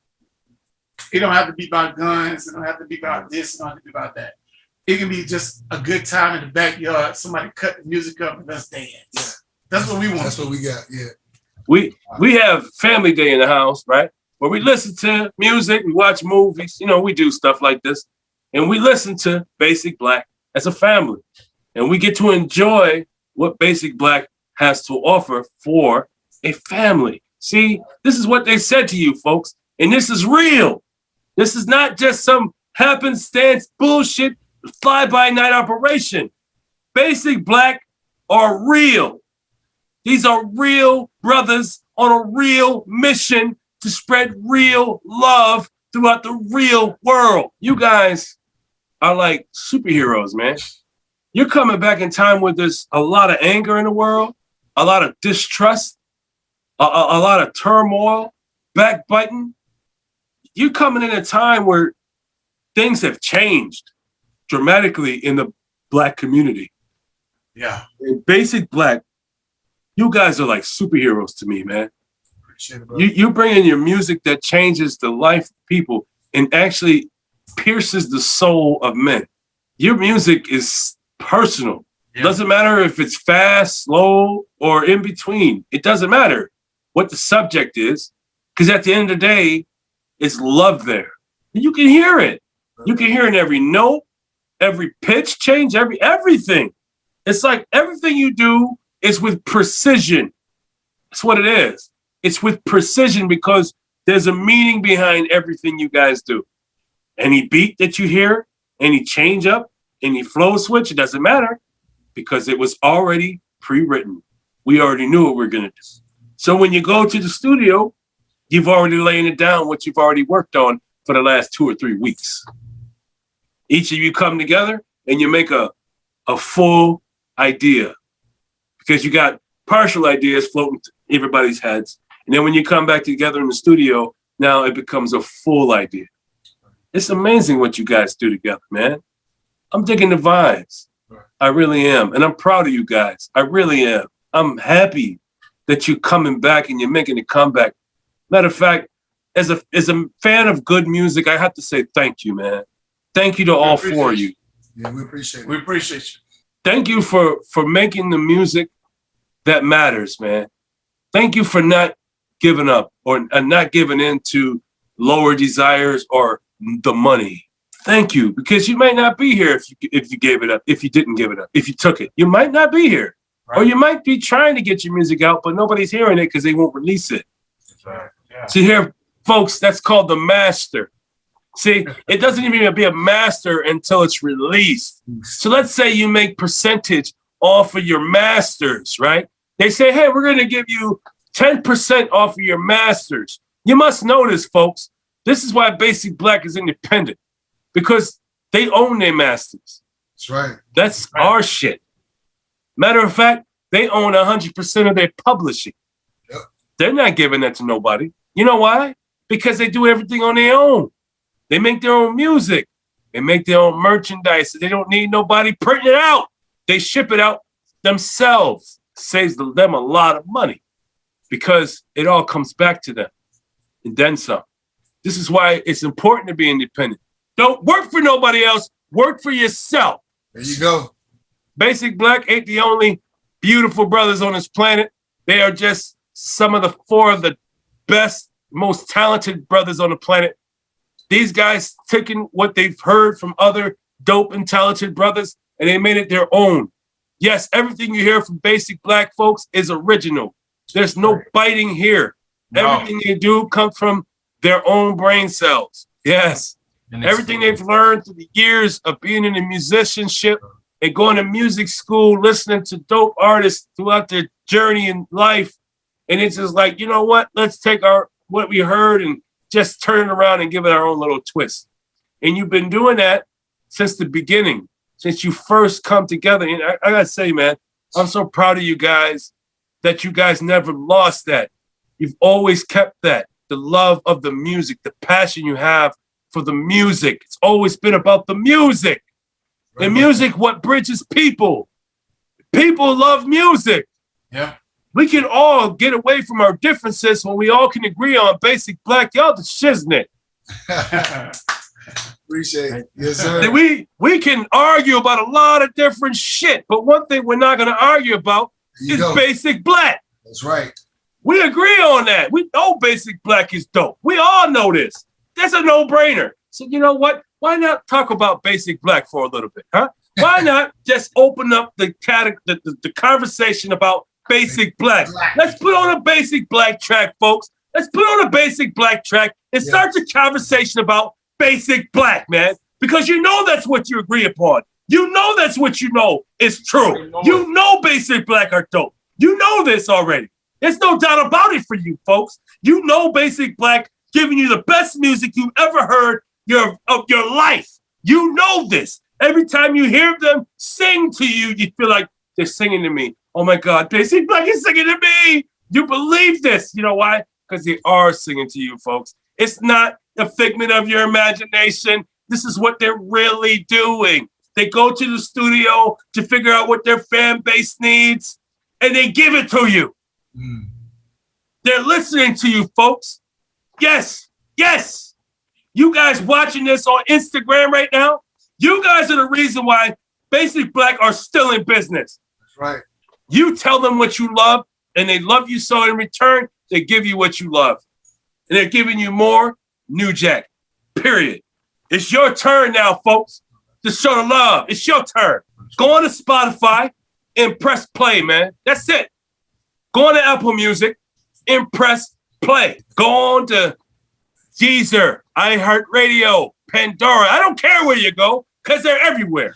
it don't have to be about guns. It don't have to be about this. It don't have to be about that. It can be just a good time in the backyard. Somebody cut the music up and let's dance. Yeah. That's what we want. That's what we got. Yeah. We have family day in the house, right? Where we listen to music, we watch movies, you know, we do stuff like this. And we listen to Basic Black as a family. And we get to enjoy what Basic Black has to offer for a family. See, this is what they said to you, folks. And this is real. This is not just some happenstance bullshit, fly-by-night operation. Basic Black are real. These are real brothers on a real mission to spread real love throughout the real world. You guys are like superheroes, man. You're coming back in time where there's a lot of anger in the world, a lot of distrust, a lot of turmoil, backbiting. You're coming in a time where things have changed dramatically in the Black community. Yeah. In Basic Black, you guys are like superheroes to me, man. Appreciate it, bro. You bring in your music that changes the life of people and actually pierces the soul of men. Your music is personal. Yeah. Doesn't matter if it's fast, slow, or in between. It doesn't matter what the subject is, because at the end of the day, it's love there. And you can hear it. You can hear it in every note, every pitch change, everything. It's like everything you do is with precision. That's what it is. It's with precision because there's a meaning behind everything you guys do. Any beat that you hear, any change up, any flow switch, it doesn't matter because it was already pre-written. We already knew what we were going to do. So when you go to the studio, you've already laying it down what you've already worked on for the last 2 or 3 weeks. Each of you come together and you make a full idea because you got partial ideas floating in everybody's heads. And then when you come back together in the studio, now it becomes a full idea. It's amazing what you guys do together, man. I'm digging the vibes. I really am. And I'm proud of you guys. I really am. I'm happy that you're coming back and you're making a comeback. Matter of fact, as a fan of good music, I have to say thank you, man. Thank you to all 4 of you. Yeah, we appreciate it. We appreciate you. Thank you for making the music that matters, man. Thank you for not giving up or not giving in to lower desires or the money. Thank you, because you might not be here if you gave it up, if you didn't give it up, if you took it. You might not be here. Right. Or you might be trying to get your music out, but nobody's hearing it because they won't release it. Right. Yeah. See here, folks, that's called the master. See, it doesn't even be a master until it's released. So let's say you make percentage off of your masters, right? They say, hey, we're going to give you 10% off of your masters. You must know this, folks. This is why Basic Black is independent, because they own their masters. That's right. That's our shit. Matter of fact, they own 100% of their publishing. Yep. They're not giving that to nobody. You know why? Because they do everything on their own. They make their own music. They make their own merchandise. They don't need nobody printing it out. They ship it out themselves. Saves them a lot of money because it all comes back to them and then some. This is why it's important to be independent. Don't work for nobody else. Work for yourself. There you go. Basic Black ain't the only beautiful brothers on this planet. They are just some of the 4 of the best, most talented brothers on the planet. These guys taking what they've heard from other dope and talented brothers, and they made it their own. Yes, everything you hear from Basic Black folks is original. There's no biting here. No. Everything they do comes from their own brain cells. Yes. Everything they've learned through the years of being in the musicianship and going to music school, listening to dope artists throughout their journey in life. And it's just like, you know what? Let's take what we heard and just turn it around and give it our own little twist. And you've been doing that since the beginning, since you first come together. And I gotta say, man, I'm so proud of you guys that you guys never lost that. You've always kept that, the love of the music, the passion you have for the music. It's always been about the music. The music, what bridges people. People love music. Yeah. We can all get away from our differences when we all can agree on Basic Black. Y'all the shiznit. Appreciate it. Yes, sir. We can argue about a lot of different shit, but one thing we're not going to argue about is Basic Black. That's right. We agree on that. We know Basic Black is dope. We all know this. That's a no-brainer. So you know what? Why not talk about Basic Black for a little bit, huh? Why not just open up the conversation about Basic Black? Let's put on a Basic Black track, folks. Let's put on a Basic Black track and start the conversation about Basic Black, man. Because you know that's what you agree upon. You know that's what you know is true. You know Basic Black are dope. You know this already. There's no doubt about it for you, folks. You know Basic Black giving you the best music you've ever heard of your life. You know this. Every time you hear them sing to you, you feel like they're singing to me. Oh my God, Basic Black is singing to me. You believe this. You know why? Because they are singing to you, folks. It's not a figment of your imagination. This is what they're really doing. They go to the studio to figure out what their fan base needs, and they give it to you. They're listening to you, folks. Yes, yes. You guys watching this on Instagram right now, you guys are the reason why Basic Black are still in business. That's right. You tell them what you love, and they love you, so in return, they give you what you love. And they're giving you more New Jack, period. It's your turn now, folks, to show the love. It's your turn. Go on to Spotify and press play, man. That's it. Go on to Apple Music and press play. Go on to Deezer, iHeartRadio, Pandora. I don't care where you go because they're everywhere.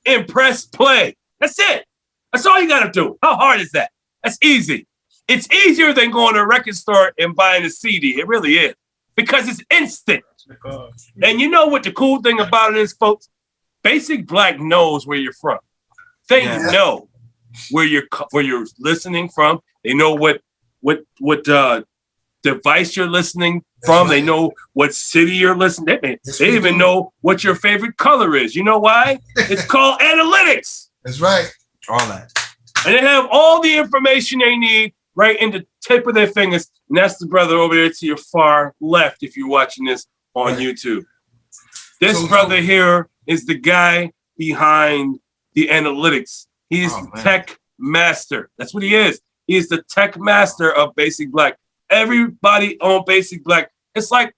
And press play. That's it. That's all you got to do. How hard is that? That's easy. It's easier than going to a record store and buying a CD. It really is. Because it's instant. And you know what the cool thing about it is, folks? Basic Black knows where you're from. They know where you're listening from. They know what device you're listening from. Right. They know what city you're listening. They even know what your favorite color is. You know why? It's called analytics. That's right. All that. And they have all the information they need right in the tip of their fingers. And that's the brother over there to your far left if you're watching this on YouTube. This brother here is the guy behind the analytics. He's the tech master. That's what he is. He is the tech master of Basic Black. Everybody on Basic Black. It's like,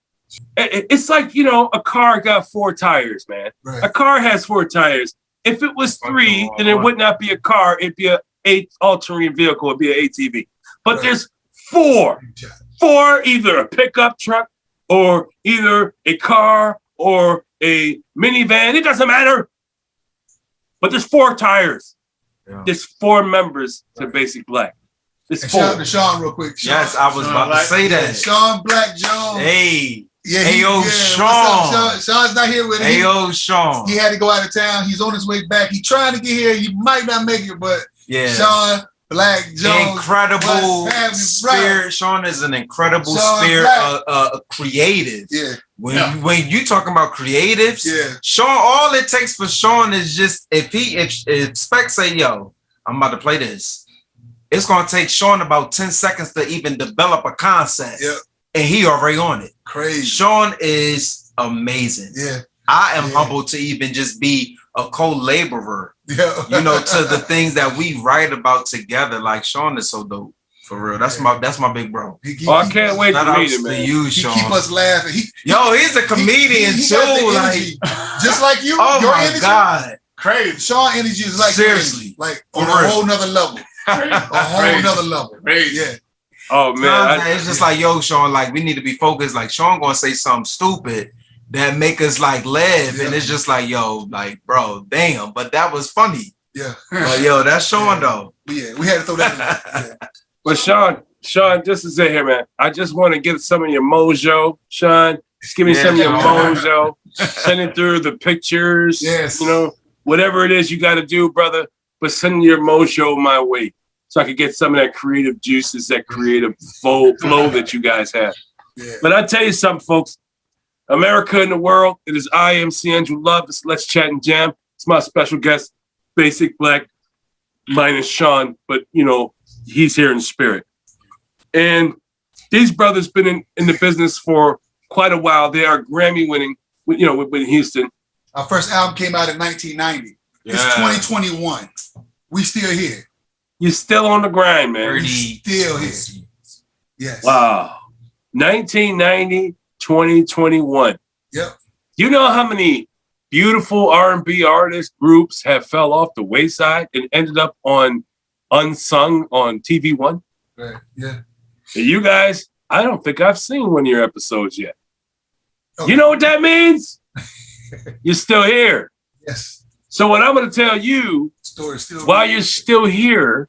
you know, a car got 4 tires, man. Right. A car has 4 tires. If it was 3, then it would not be a car. It'd be a altering vehicle. It'd be an ATV. But there's 4. 4, either a pickup truck or either a car or a minivan. It doesn't matter. But there's 4 tires. Yeah. There's 4 members to Basic Black. There's 4. Shout out to Sean real quick. Sean. Yes, I was about to say that. Sean Black Jones. Hey. Yeah, Sean. Sean's not here with us. Sean. He had to go out of town. He's on his way back. He's trying to get here. He might not make it, but Sean Black Jones. Incredible spirit. Sean is an incredible spirit, creative. Yeah. When you talking about creatives, Sean, all it takes for Sean is just if Spec say, yo, I'm about to play this, it's gonna take Sean about 10 seconds to even develop a concept. Yeah. And he already on it. Crazy. Sean is amazing. Yeah. I am humbled to even just be a co-laborer, you know, to the things that we write about together. Like Sean is so dope. For real. That's my big bro. I can't wait to meet him, man. He keep us laughing. He's a comedian too. Just like you. Oh your my energy, God. Crazy. Sean energy is like seriously. Like on a whole nother level. A whole nother level. Crazy. Yeah. Oh man, it's just like, yo, Sean, like we need to be focused. Like Sean gonna say something stupid that make us like laugh, and it's just like, yo, like bro, damn, but that was funny. Yeah, but yo, that's Sean though. But yeah, we had to throw that in. But Sean, just to say here, man, I just want to get some of your mojo, Sean. Just give me some of your mojo. Send it through the pictures. Yes, you know, whatever it is you got to do, brother. But send your mojo my way, so I could get some of that creative juices, that creative flow that you guys have. Yeah. But I tell you something, folks. America in the world, it is I, MC Andrew Love. It's Let's Chat and Jam. It's my special guest, Basic Black, minus Sean, but, you know, he's here in spirit. And these brothers been in the business for quite a while. They are Grammy winning, you know, with Houston. Our first album came out in 1990. Yeah. It's 2021. We still here. You're still on the grind, man. Still here. Yes. Wow. 1990, 2021. Yep. You know how many beautiful R&B artist groups have fell off the wayside and ended up on Unsung on TV One? Right. Yeah. And you guys, I don't think I've seen one of your episodes yet. Okay. You know what that means? You're still here. Yes. So what I'm going to tell you while you're still here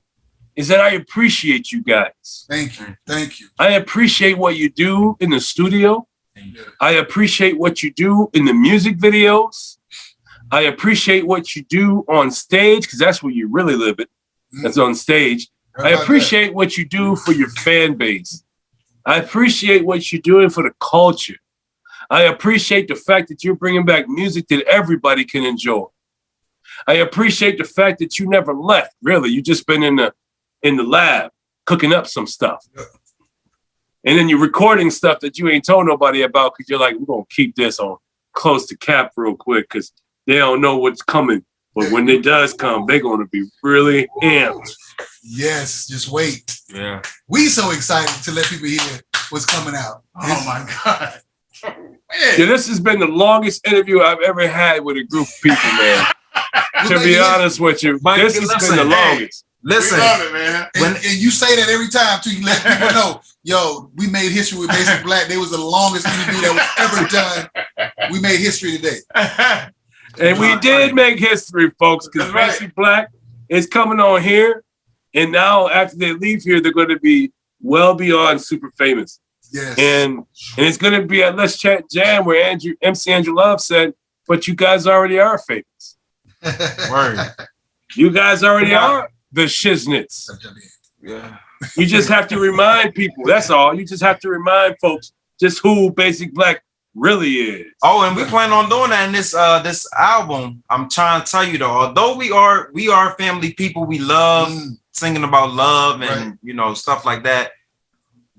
is that I appreciate you guys. Thank you. Thank you. I appreciate what you do in the studio. I appreciate what you do in the music videos. I appreciate what you do on stage, because that's where you really live it. That's on stage. I appreciate what you do for your fan base. I appreciate what you're doing for the culture. I appreciate the fact that you're bringing back music that everybody can enjoy. I appreciate the fact that you never left, really. You just been in the lab cooking up some stuff. And then you're recording stuff that you ain't told nobody about because you're like, we're going to keep this on close to cap real quick because they don't know what's coming. But when it does come, they're going to be really amped. Yes, just wait. Yeah. We so excited to let people hear what's coming out. Oh my God. Yeah, this has been the longest interview I've ever had with a group of people, man. To be honest with you, this has been the longest. Listen, we love it, man. And you say that every time too. You let people know, yo, we made history with Basic Black. They was the longest interview that was ever done. We made history today. And we did make history, folks, because Basic Black is coming on here. And now after they leave here, they're going to be well beyond super famous. Yes. And it's going to be at Let's Chat Jam where MC Andrew Love said, but you guys already are famous. Word. You guys already are the shiznits. Yeah. You just have to remind people. That's all. You just have to remind folks just who Basic Black really is. Oh, and we plan on doing that in this album. I'm trying to tell you though, although we are family people, we love singing about love and you know stuff like that.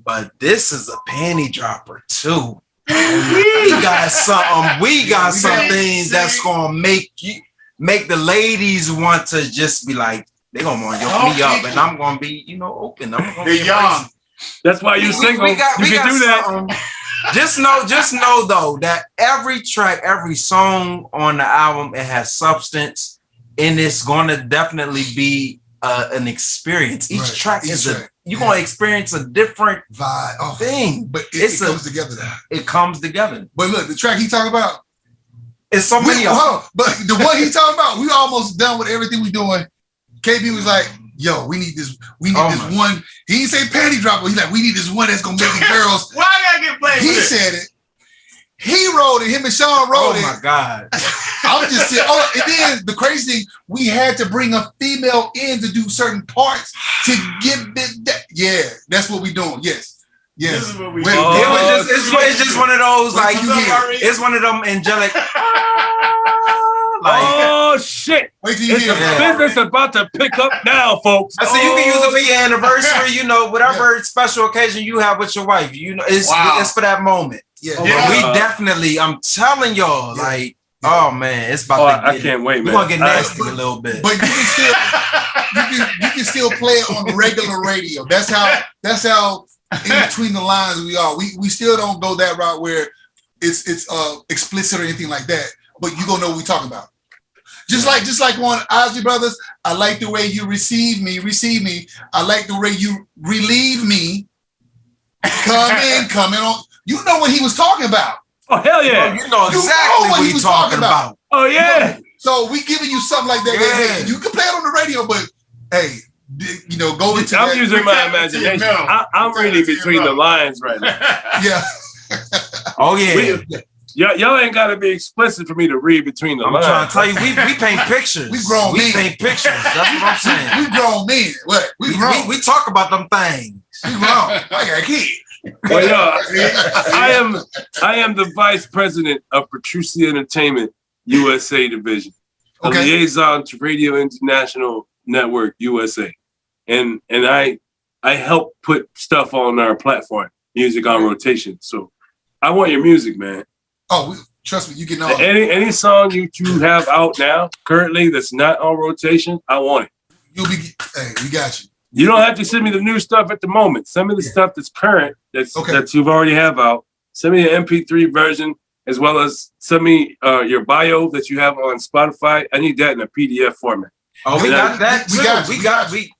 But this is a panty dropper too. We got something. We got something that's gonna make the ladies want to just be like, they're gonna want to yoke me up, and I'm gonna be, open. I'm gonna be young. That's why you're single. You can do that. Just know though that every track, every song on the album, it has substance, and it's gonna definitely be an experience. Each track is you're gonna experience a different vibe thing, but it comes together. It comes together. But look, the track he talking about, it's so many. But the one he talking about, we almost done with everything we doing. KB was like, yo, we need this. We need this one. He didn't say panty dropper. He's like, we need this one that's gonna make the girls. Why I gotta get played? He said it. He wrote it. Him and Sean wrote it. Oh my God. I'm just saying. Oh, and then the crazy thing, we had to bring a female in to do certain parts to give it. Yeah, that's what we doing. Yes. Yes. This is what we it's just one of those like it's one of them angelic. Oh shit! Wait till you hear business about to pick up now, folks. I see you can use it for your anniversary, whatever special occasion you have with your wife. It's for that moment. Yeah. We definitely, I'm telling y'all, oh man, it's about to I can't wait, man. We're gonna get nasty a little bit. But you can still play it on the regular radio. That's how in between the lines we are. We still don't go that route where it's explicit or anything like that. But you gonna know what we talking about. Just like on Osley Brothers, I like the way you receive me. I like the way you relieve me. Come in on. You know what he was talking about. Oh hell yeah! You know exactly what he's talking about. Oh yeah. So we giving you something like that. Yeah. Hey, you can play it on the radio, but hey, go into. I'm using my imagination. I'm reading between the lines right now. Yeah. Oh yeah. Y'all ain't got to be explicit for me to read between the lines. I'm trying to tell you, we paint pictures. We grown men. We paint pictures. That's what I'm saying. We grown men. What? We grown. We talk about them things. We grown. I got a kid. Well, I am the vice president of Petrucci Entertainment USA division, a liaison to Radio International Network USA, and I help put stuff on our platform, music on rotation. So I want your music, man. Oh, trust me, you can know. Any song you have out now currently that's not on rotation, I want it. We got you. You don't have to send me the new stuff at the moment. Send me the stuff that's current, that you've already have out. Send me an MP3 version, as well as send me your bio that you have on Spotify. I need that in a PDF format. Oh, we got that too.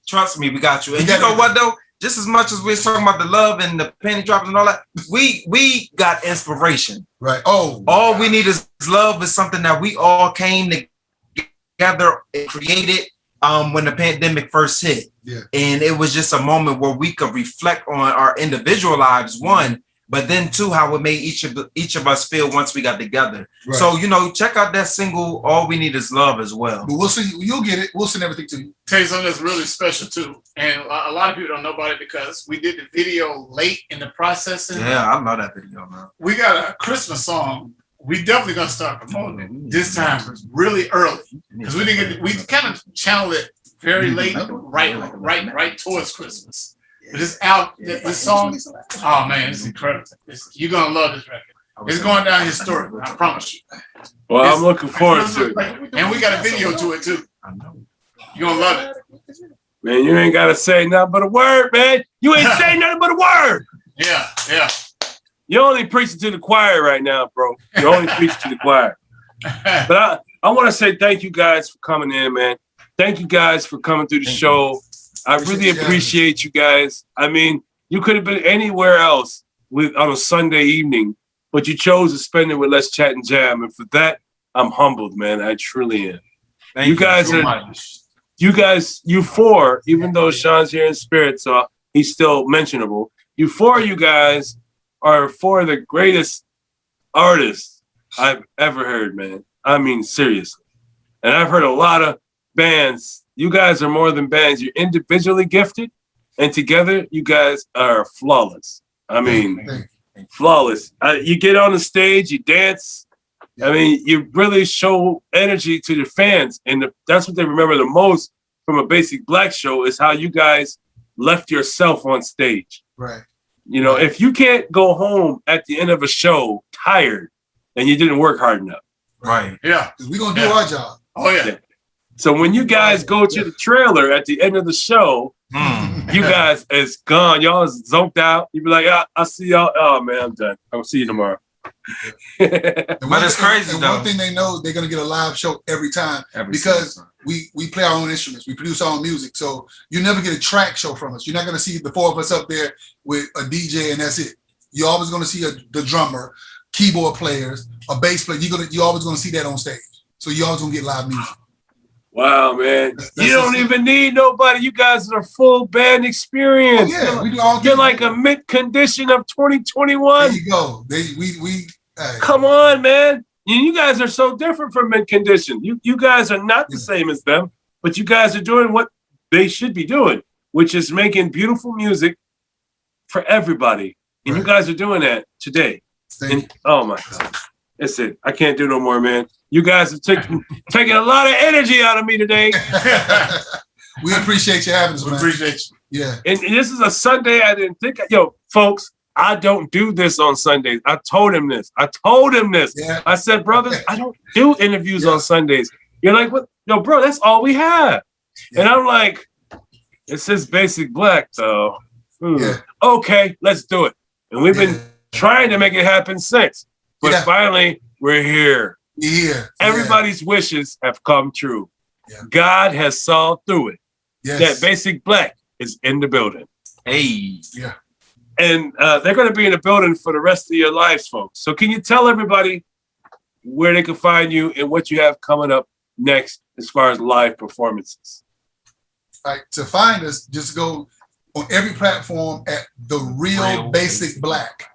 Trust me, we got you. And you know what though? Just as much as we're talking about the love and the panty drops and all that, we got inspiration. Right. All we need is love. Is something that we all came together and created when the pandemic first hit. Yeah. And it was just a moment where we could reflect on our individual lives, one, but then too how it made each of us feel once we got together. Right. So check out that single "All We Need Is Love" as well. But we'll see. You'll get it. We'll send everything to you. Tell you something that's really special too, and a lot of people don't know about it because we did the video late in the processing. Yeah, I love that video, man. We got a Christmas song. We definitely gonna start promoting it this time really early because we didn't get. We kind of channeled it very late, right towards Christmas. But it's out. This song, oh man, it's incredible. You're gonna love this record. It's going down historic. I promise you. Well, I'm looking forward to it. And we got a video to it too. You're gonna love it. Man, you ain't gotta say nothing but a word, man. You ain't saying nothing but a word. Yeah. You're only preaching to the choir right now, bro. You're only preaching to the choir. But I want to say thank you guys for coming in, man. Thank you guys for coming through the show. I really appreciate you guys. I mean, you could have been anywhere else on a Sunday evening, but you chose to spend it with Let's Chat and Jam. And for that, I'm humbled, man. I truly am. Thank you guys so are, much. you four, even though Sean's here in spirit, so he's still mentionable. You guys are four of the greatest artists I've ever heard, man. I mean, seriously. And I've heard a lot of bands. You guys are more than bands. You're individually gifted, and together, you guys are flawless. I mean, flawless. You get on the stage, you dance. I mean, you really show energy to your fans, and that's what they remember the most from a Basic Black show is how you guys left yourself on stage. Right. If you can't go home at the end of a show tired, then you didn't work hard enough. Right. Yeah. We're going to do our job. Oh, yeah. So when you guys go to the trailer at the end of the show, you guys is gone. Y'all is zonked out. You be like, I'll see y'all. Oh, man, I'm done. I'll see you tomorrow. But it's crazy, and though. one thing they know, they're going to get a live show every time because we play our own instruments. We produce our own music. So you never get a track show from us. You're not going to see the four of us up there with a DJ and that's it. You're always going to see the drummer, keyboard players, a bass player. You're always going to see that on stage. So you're always going to get live music. Wow, man. You don't even need nobody. You guys are full band experience. Oh, yeah, we do all. You're like a mint condition of 2021. There you go. Hey. Come on, man. You guys are so different from mint condition. You guys are not the same as them, but you guys are doing what they should be doing, which is making beautiful music for everybody. And you guys are doing that today. Oh my God. That's it. I can't do no more, man. You guys have taken a lot of energy out of me today. We appreciate you having us, man. We appreciate you. Yeah. And this is a Sunday I didn't think. Folks, I don't do this on Sundays. I told him this. Yeah. I said, brothers, I don't do interviews on Sundays. You're like, what? Yo, bro, that's all we have. Yeah. And I'm like, it says Basic Black, though. Yeah. Okay, let's do it. And we've been trying to make it happen since. But finally, we're here. Yeah. Everybody's wishes have come true. Yeah. God has saw through it. Yes. That Basic Black is in the building. Hey. Yeah. And they're going to be in the building for the rest of your lives, folks. So can you tell everybody where they can find you and what you have coming up next as far as live performances? All right. To find us, just go on every platform at The Real Basic Black.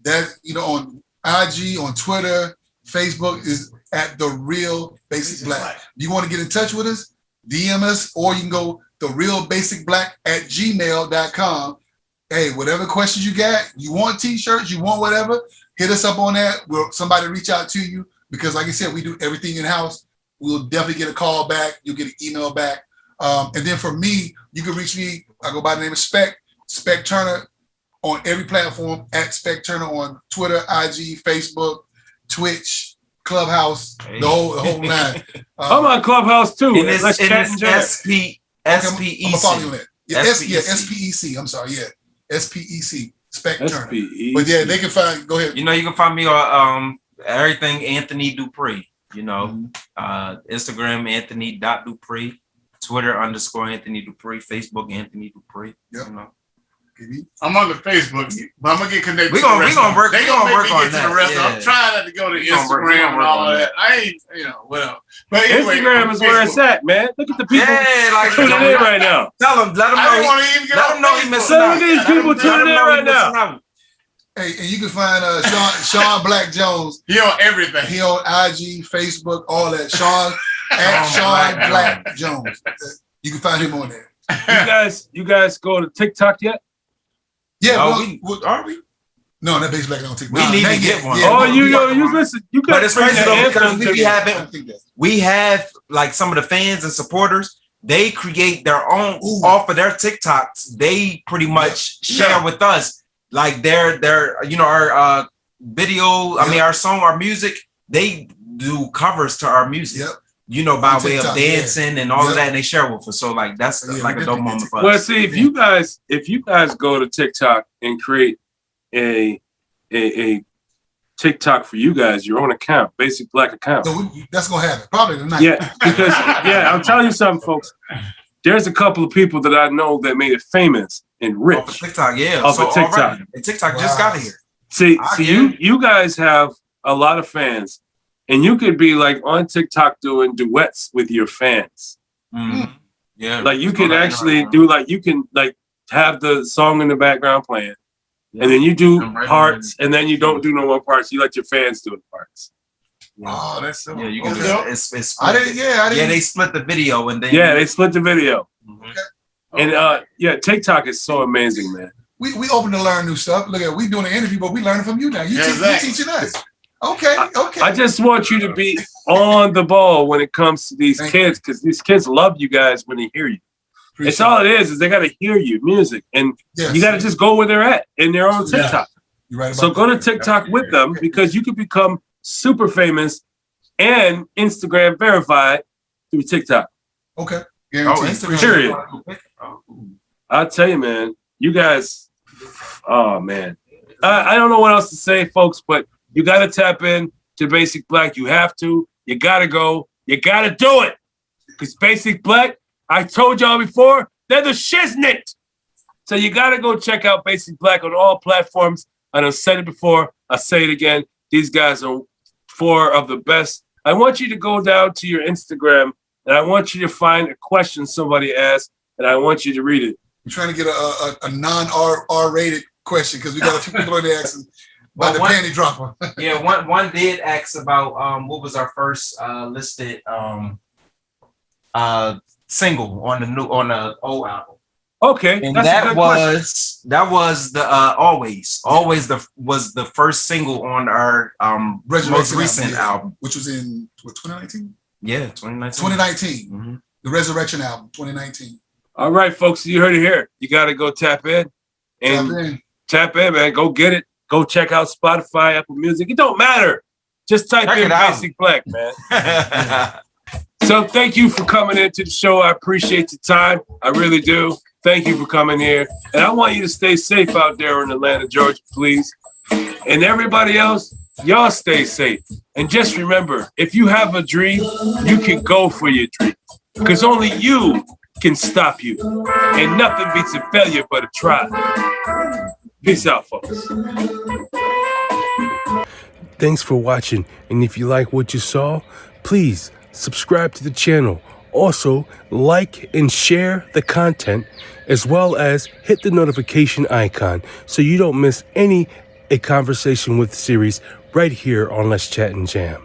That, on IG, on Twitter, Facebook is at The Real Basic Black. If you want to get in touch with us, DM us, or you can go therealbasicblack@gmail.com. Hey, whatever questions you got, you want t-shirts, you want whatever, hit us up on that. Will somebody reach out to you? Because like I said, we do everything in-house. We'll definitely get a call back. You'll get an email back. And then for me, you can reach me. I go by the name of Spec Turner on every platform, at Spec Turner on Twitter, IG, Facebook, Twitch, Clubhouse, the whole nine. I'm on Clubhouse too. And it's SPEC. SPEC. I'm sorry. Yeah. SPEC. Spec Turner. But yeah, they can find. Go ahead. You can find me on everything Anthony Dupree. Instagram Anthony.Dupree, Twitter _Anthony Dupree, Facebook Anthony Dupree. Yep. I'm on the Facebook, but I'm gonna get connected. We're gonna work. They gonna work on that. Yeah. I'm trying not to go to Instagram and all of that. I ain't, well. But anyway, Instagram is where it's at, man. Look at the people tuning in right now. Tell them, let them know. I don't want to even get let them know he missing out. Look at these people tuning in right now. Hey, and you can find Sean Black Jones. He on everything. He on IG, Facebook, all that. Sean Black Jones. You can find him on there. You guys go to TikTok yet? Yeah, Are we? No, that bass black don't take. We need to get one. You listen. You got. But it's crazy though because that. we have like some of the fans and supporters. They create their own off of their TikToks. They pretty much share with us like their our video. I mean our song, our music. They do covers to our music. Yep. By on way TikTok, of dancing and all of that, and they share with us. So like that's like a dope moment for us. Well, see, if you guys go to TikTok and create a TikTok for you guys, your own account, Basic Black account. So that's gonna happen probably tonight. Yeah, because I'm telling you something, folks. There's a couple of people that I know that made it famous and rich off of TikTok, off of TikTok. Already, and TikTok just got here. See, you guys have a lot of fans, and you could be like on TikTok doing duets with your fans. Mm-hmm. Yeah, like you could actually do you can have the song in the background playing. Yeah. And then you do parts, and then you don't do no more parts. You let your fans do the parts. Oh, that's so. Yeah, you can. It's I didn't. Yeah, they split the video, and then they split the video. Okay. And TikTok is so amazing, man. We open to learn new stuff. Look at we doing an interview, but we learning from you now. You teaching us. Okay. I just want you to be on the ball when it comes to these kids, because these kids love you guys when they hear you. It's all it is they got to hear you music, and you got to just go where they're at in their own TikTok. You're right. So go to TikTok with them because you can become super famous and Instagram verified through TikTok. Okay. Instagram. Period. I'll tell you, man. You guys. Oh man. I don't know what else to say, folks, but you got to tap in to Basic Black. You have to. You got to go. You got to do it because Basic Black. I told y'all before, they're the shiznit. So you got to go check out Basic Black on all platforms. And I've said it before. I'll say it again. These guys are 4 of the best. I want you to go down to your Instagram, and I want you to find a question somebody asked, and I want you to read it. I'm trying to get a non-R-rated question because we got a few people on there asking about the panty dropper. Yeah, one did ask about what was our first listed single on the old album. Okay, and that was the always was the first single on our most recent album, which was in 2019. Yeah, 2019. 2019, mm-hmm. The Resurrection album, 2019. All right, folks, you heard it here. You got to go tap in and tap in, man. Go get it. Go check out Spotify, Apple Music. It don't matter. Just type in Basic Black, man. So thank you for coming into the show. I appreciate your time. I really do. Thank you for coming here. And I want you to stay safe out there in Atlanta, Georgia, please. And everybody else, y'all stay safe. And just remember, if you have a dream, you can go for your dream. Because only you can stop you. And nothing beats a failure but a try. Peace out, folks. Thanks for watching. And if you like what you saw, please subscribe to the channel. Also, like and share the content, as well as hit the notification icon so you don't miss a Conversation with series right here on Let's Chat and Jam.